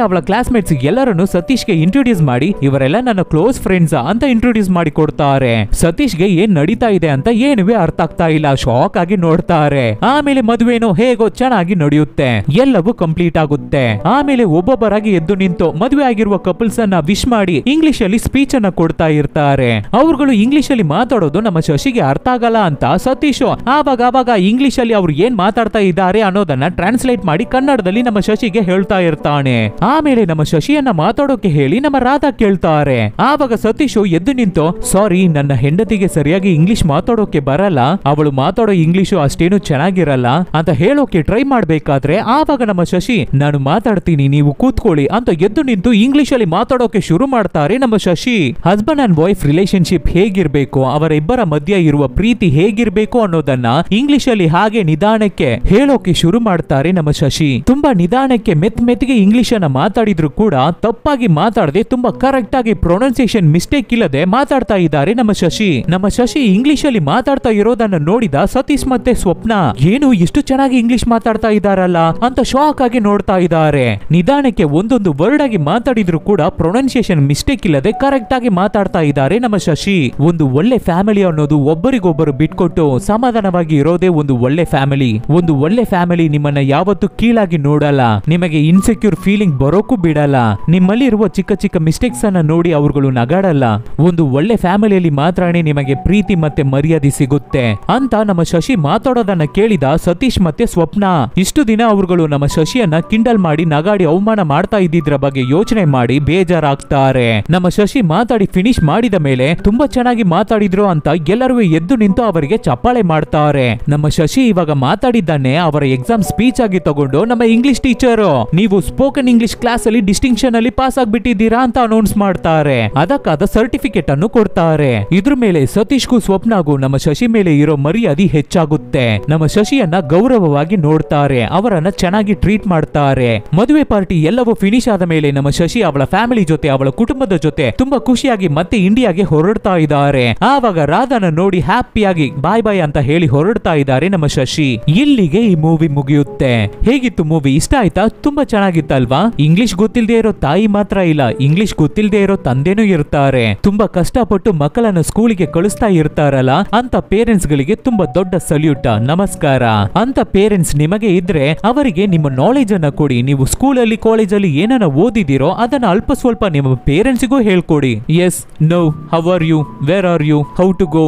A: ಅವಳ ಕ್ಲಾಸ್ಮೇಟ್ಸ್ ಎಲ್ಲರನ್ನು ಸತೀಶ್ಗೆ ಇಂಟ್ರೊಡ್ಯೂಸ್ ಮಾಡಿ, ಇವರೆಲ್ಲ ನನ್ನ ಕ್ಲೋಸ್ ಫ್ರೆಂಡ್ಸ್ ಅಂತ ಇಂಟ್ರೊಡ್ಯೂಸ್ ಮಾಡಿ ಕೊಡ್ತಾರೆ. ಸತೀಶ್ಗೆ ಏನ್ ನಡೀತಾ ಇದೆ ಅಂತ ಏನುವೆ ಅರ್ಥ ಆಗ್ತಾ ಇಲ್ಲ, ಶಾಕ್ ಆಗಿ ನೋಡ್ತಾರೆ. ಆಮೇಲೆ ಮದುವೆನೋ ಹೇಗೋ ಚೆನ್ನಾಗಿ ನಡೆಯುತ್ತೆ, ಎಲ್ಲವೂ ಕಂಪ್ಲೀಟ್ ಆಗುತ್ತೆ. ಆಮೇಲೆ ಒಬ್ಬೊಬ್ಬರಾಗಿ ಎದ್ದು ನಿಂತು ಮದುವೆ ಆಗಿರುವ ಕಪಲ್ಸ್ ಅನ್ನ ವಿಶ್ ಮಾಡಿ ಇಂಗ್ಲಿಷ್ ಅಲ್ಲಿ ಸ್ಪೀಚ್ ಅನ್ನ ಕೊಡ್ತಾ ಇರ್ತಾರೆ. ಅವ್ರುಗಳು ಇಂಗ್ಲಿಷ್ ಅಲ್ಲಿ ಮಾತಾಡೋದು ನಮ್ಮ ಶಶಿಗೆ ಅರ್ಥ ಆಗಲ್ಲ ಅಂತ ಸತೀಶ್ ಆವಾಗ ಇಂಗ್ಲಿಷ್ ಅಲ್ಲಿ ಅವ್ರು ಏನ್ ಮಾತಾಡ್ತಾ ಇದ್ದಾರೆ ಅನ್ನೋದನ್ನ ಟ್ರಾನ್ಸ್ಲೇಟ್ ಮಾಡಿ ಕನ್ನಡದಲ್ಲಿ ನಮ್ಮ ಶಶಿಗೆ ಹೇಳ್ತಾ ಇರ್ತಾನೆ. ಆಮೇಲೆ ನಮ್ಮ ಶಶಿಯನ್ನ ಮಾತಾಡೋಕೆ ಹೇಳಿ ನಮ್ಮ ರಾಧಾ ಕೇಳ್ತಾರೆ. ಆವಾಗ ಸತೀಶ್ ಎದ್ದು ನಿಂತು, ಸಾರಿ ನನ್ನ ಹೆಂಡತಿಗೆ ಸರಿಯಾಗಿ ಇಂಗ್ಲಿಷ್ ಮಾತಾಡೋಕೆ ಬರಲ್ಲ, ಅವಳು ಮಾತಾಡೋ ಇಂಗ್ಲಿಷು ಅಷ್ಟೇನು ಚೆನ್ನಾಗಿರಲ್ಲ ಅಂತ ಹೇಳೋಕೆ ಟ್ರೈ ಮಾಡ್ಬೇಕಾದ್ರೆ ಆವಾಗ ನಮ್ಮ ಶಶಿ, ನಾನು ಮಾತಾಡ್ತೀನಿ ನೀವು ಕೂತ್ಕೊಳ್ಳಿ ಅಂತ ಎದ್ದು ನಿಂತು ಇಂಗ್ಲಿಷ್ ಅಲ್ಲಿ ಮಾತಾಡೋಕೆ ಶುರು ಮಾಡ್ತಾರೆ ನಮ್ಮ Shashi. Husband and wife relationship ಹೇಗಿರ್ಬೇಕು, ಅವರ ಇಬ್ಬರ ಮಧ್ಯ ಇರುವ ಪ್ರೀತಿ ಹೇಗಿರ್ಬೇಕು ಅನ್ನೋದನ್ನ ಇಂಗ್ಲಿಷ್ ಅಲ್ಲಿ ಹಾಗೆ ನಿಧಾನಕ್ಕೆ ಹೇಳೋಕೆ ಶುರು ಮಾಡ್ತಾರೆ ನಮ್ಮ ಶಶಿ. ತುಂಬಾ ನಿಧಾನಕ್ಕೆ ಮೆತ್ತಿಗೆ ಇಂಗ್ಲಿಷ್ ಅನ್ನ ಮಾತಾಡಿದ್ರು ಕೂಡ ತಪ್ಪಾಗಿ ಮಾತಾಡದೆ ತುಂಬಾ ಕರೆಕ್ಟ್ ಆಗಿ ಪ್ರೊನೌನ್ಸಿಯೇಷನ್ ಮಿಸ್ಟೇಕ್ ಇಲ್ಲದೆ ಮಾತಾಡ್ತಾ ಇದ್ದಾರೆ ನಮ್ಮ ಶಶಿ. ನಮ್ಮ ಶಶಿ ಇಂಗ್ಲಿಷ್ ಅಲ್ಲಿ ಮಾತಾಡ್ತಾ ಇರೋದನ್ನ ನೋಡಿದ ಸತೀಶ್ ಮತ್ತೆ ಸ್ವಪ್ನ, ಏನು ಇಷ್ಟು ಚೆನ್ನಾಗಿ ಇಂಗ್ಲಿಷ್ ಮಾತಾಡ್ತಾ ಇದಾರಲ್ಲ ಅಂತ ಶಾಕ್ ಆಗಿ ನೋಡ್ತಾ ಇದ್ದಾರೆ. ನಿಧಾನಕ್ಕೆ ಒಂದೊಂದು ವರ್ಡ್ ಆಗಿ ಮಾತಾಡಿದ್ರು ಕೂಡ ಪ್ರೊನೌನ್ಸಿಯೇಷನ್ ಮಿಸ್ಟೇಕ್ ಇಲ್ಲದೆ ಕರೆಕ್ಟ್ ಆಗಿ ಮಾತಾಡ್ತಾ ಇದ್ದಾರೆ ನಮ್ಮ ಶಶಿ. ಒಂದು ಒಳ್ಳೆ ಫ್ಯಾಮಿಲಿ ಅನ್ನೋದು ಒಬ್ಬರಿಗೊಬ್ಬರು ಬಿಟ್ಕೊಟ್ಟು ಸಮಾಧಾನವಾಗಿ ಇರೋದೇ ಒಂದು ಒಳ್ಳೆ ಫ್ಯಾಮಿಲಿ. ಒಂದು ಒಳ್ಳೆ ಫ್ಯಾಮಿಲಿ ನಿಮ್ಮನ್ನ ಯಾವತ್ತೂ ಕೀಳಾಗಿ ನೋಡಲ್ಲ, ನಿಮಗೆ ಇನ್ಸೆಕ್ಯೂರ್ ಫೀಲಿಂಗ್ ಬರೋಕು ಬಿಡಲ್ಲ, ನಿಮ್ಮಲ್ಲಿ ಇರುವ ಚಿಕ್ಕ ಚಿಕ್ಕ ಮಿಸ್ಟೇಕ್ಸ್ ಅನ್ನ ನೋಡಿ ಅವ್ರುಗಳು ನಗಾಡಲ್ಲ. ಒಂದು ಒಳ್ಳೆ ಫ್ಯಾಮಿಲಿಯಲ್ಲಿ ಮಾತ್ರನೇ ನಿಮಗೆ ಪ್ರೀತಿ ಮತ್ತೆ ಮರ್ಯಾದೆ ಸಿಗುತ್ತೆ ಅಂತ ನಮ್ಮ ಶಶಿ ಮಾತಾಡೋದನ್ನ ಕೇಳಿದ ಸತೀಶ್ ಮತ್ತೆ ಸ್ವಪ್ನ ಇಷ್ಟು ದಿನ ಅವ್ರುಗಳು ನಮ್ಮ ಶಶಿಯನ್ನ ಕಿಂಡಲ್ ಮಾಡಿ ನಗಾಡಿ ಅವಮಾನ ಮಾಡ್ತಾ ಇದ್ದಿದ್ರ ಬಗ್ಗೆ ಯೋಚನೆ ಮಾಡಿ ಬೇಜಾರಾಗ್ತಾರೆ. ನಮ್ಮ ಶಶಿ ಮಾತಾಡಿ ಫಿನಿಶ್ ಮಾಡಿದ ಮೇಲೆ ತುಂಬಾ ಚೆನ್ನಾಗಿ ಮಾತಾಡಿದ್ರು ಅಂತ ಎಲ್ಲರೂ ಎದ್ದು ನಿಂತು ಅವರಿಗೆ ಚಪ್ಪಾಳೆ ಮಾಡ್ತಾರೆ. ನಮ್ಮ ಶಶಿ ಇವಾಗ ಮಾತಾಡಿದ್ದಾನೆ ಅವರ ಎಕ್ಸಾಮ್ ಸ್ಪೀಚ್ ಆಗಿ ತಗೊಂಡು ನಮ್ಮ ಇಂಗ್ಲಿಷ್ ಟೀಚರ್, ನೀವು ಸ್ಪೋಕನ್ ಇಂಗ್ಲಿಷ್ ಕ್ಲಾಸ್ ಅಲ್ಲಿ ಡಿಸ್ಟಿಂಕ್ಷನ್ ಅಲ್ಲಿ ಪಾಸ್ ಆಗ್ಬಿಟ್ಟಿದ್ದೀರಾ ಅಂತ ಅನೌನ್ಸ್ ಮಾಡ್ತಾರೆ. ಅದಕ್ಕಾದ ಸರ್ಟಿಫಿಕೇಟ್ ಅನ್ನು ಕೊಡ್ತಾರೆ. ಇದ್ರ ಮೇಲೆ ಸತೀಶ್ಗೂ ಸ್ವಪ್ನಾಗೂ ನಮ್ಮ ಶಶಿ ಮೇಲೆ ಇರೋ ಮರ್ಯಾದೆ ಹೆಚ್ಚಾಗುತ್ತೆ. ನಮ್ಮ ಶಶಿಯನ್ನ ಗೌರವವಾಗಿ ನೋಡ್ತಾರೆ, ಅವರನ್ನ ಚೆನ್ನಾಗಿ ಟ್ರೀಟ್ ಮಾಡ್ತಾರೆ. ಮದುವೆ ಪಾರ್ಟಿ ಎಲ್ಲವೂ ಫಿನಿಶ್ ಆದ ಮೇಲೆ ನಮ್ಮ ಶಶಿ ಅವಳ ಫ್ಯಾಮಿಲಿ ಜೊತೆ ಅವಳ ಕುಟುಂಬದ ಜೊತೆ ತುಂಬಾ ಖುಷಿಯಾಗಿ ಮತ್ತೆ ಇಂಡಿಯಾಗೆ ಹೊರಡ್ತಾ ಇದ್ದಾರೆ. ಆವಾಗ ರಾಧಾನ ನೋಡಿ ಹ್ಯಾಪಿಯಾಗಿ ಬಾಯ್ ಬಾಯ್ ಅಂತ ಹೇಳಿ ಹೊರಡ್ತಾ ಇದ್ದಾರೆ ನಮ್ಮ ಶಶಿ. ಇಲ್ಲಿಗೆ ಈ ಮೂವಿ ಮುಗಿಯುತ್ತೆ. ಹೇಗಿತ್ತು ಮೂವಿ, ಇಷ್ಟ ಆಯ್ತಾ? ತುಂಬಾ ಚೆನ್ನಾಗಿತ್ತಲ್ವಾ? ಇಂಗ್ಲಿಷ್ ಗೊತ್ತಿಲ್ಲದೆ ಇರೋ ತಾಯಿ ಮಾತ್ರ ಇಲ್ಲ, ಇಂಗ್ಲಿಷ್ ಗೊತ್ತಿಲ್ಲದೆ ಇರೋ ತಂದೆನೂ ಇರ್ತಾರೆ. ತುಂಬಾ ಕಷ್ಟಪಟ್ಟು ಮಕ್ಕಳನ್ನ ಸ್ಕೂಲಿಗೆ ಕಳಿಸ್ತಾ ಇರ್ತಾರಲ್ಲ ಅಂತ ಪೇರೆಂಟ್ಸ್ ಗಳಿಗೆ ತುಂಬಾ ದೊಡ್ಡ ಸಲ್ಯೂಟ್, ನಮಸ್ಕಾರ. ಅಂತ ಪೇರೆಂಟ್ಸ್ ನಿಮಗೆ ಇದ್ರೆ ಅವರಿಗೆ ನಿಮ್ಮ ನಾಲೆಜ್ ಅನ್ನ ಕೊಡಿ. ನೀವು ಸ್ಕೂಲಲ್ಲಿ ಕಾಲೇಜಲ್ಲಿ ಏನನ್ನ ಓದಿದಿರೋ ಅದನ್ನ ಅಲ್ಪ ಸ್ವಲ್ಪ ನಿಮ್ಮ ಪೇರೆಂಟ್ಸ್ಗೂ ಹೇಳ್ಕೊಡಿ. Yes, no, how are you, where are you, how to go,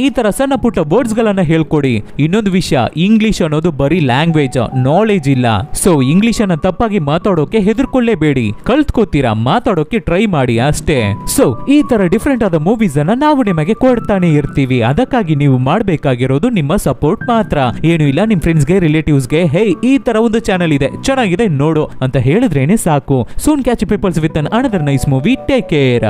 A: ಈ ತರ ಸಣ್ಣ ಪುಟ್ಟ ವರ್ಡ್ಸ್ ಗಳನ್ನ ಹೇಳ್ಕೊಡಿ. ಇನ್ನೊಂದು ವಿಷಯ, ಇಂಗ್ಲಿಷ್ ಅನ್ನೋದು ಬರೀ ಲ್ಯಾಂಗ್ವೇಜ್, ನಾಲೆಜ್ ಇಲ್ಲ. ಸೊ ಇಂಗ್ಲಿಷ್ ಅನ್ನ ತಪ್ಪಾಗಿ ಮಾತಾಡೋಕೆ ಹೆದರ್ಕೊಳ್ಳೇಬೇಡಿ, ಕಲ್ತ್ಕೋತೀರಾ, ಮಾತಾಡೋಕೆ ಟ್ರೈ ಮಾಡಿ ಅಷ್ಟೇ. ಸೊ ಈ ತರ ಡಿಫ್ರೆಂಟ್ ಆದ ಮೂವೀಸ್ ಅನ್ನ ನಾವು ನಿಮಗೆ ಕೊಡ್ತಾನೆ ಇರ್ತೀವಿ. ಅದಕ್ಕಾಗಿ ನೀವು ಮಾಡಬೇಕಾಗಿರೋದು ನಿಮ್ಮ ಸಪೋರ್ಟ್ ಮಾತ್ರ. ಏನು ಇಲ್ಲ, ನಿಮ್ ಫ್ರೆಂಡ್ಸ್ಗೆ ರಿಲೇಟಿವ್ಸ್ಗೆ ಹೇ ಈ ತರ ಒಂದು ಚಾನಲ್ ಇದೆ ಚೆನ್ನಾಗಿದೆ ನೋಡು ಅಂತ ಹೇಳಿದ್ರೇನೆ ಸಾಕು. Soon catch people's with an another nice movie. Take care.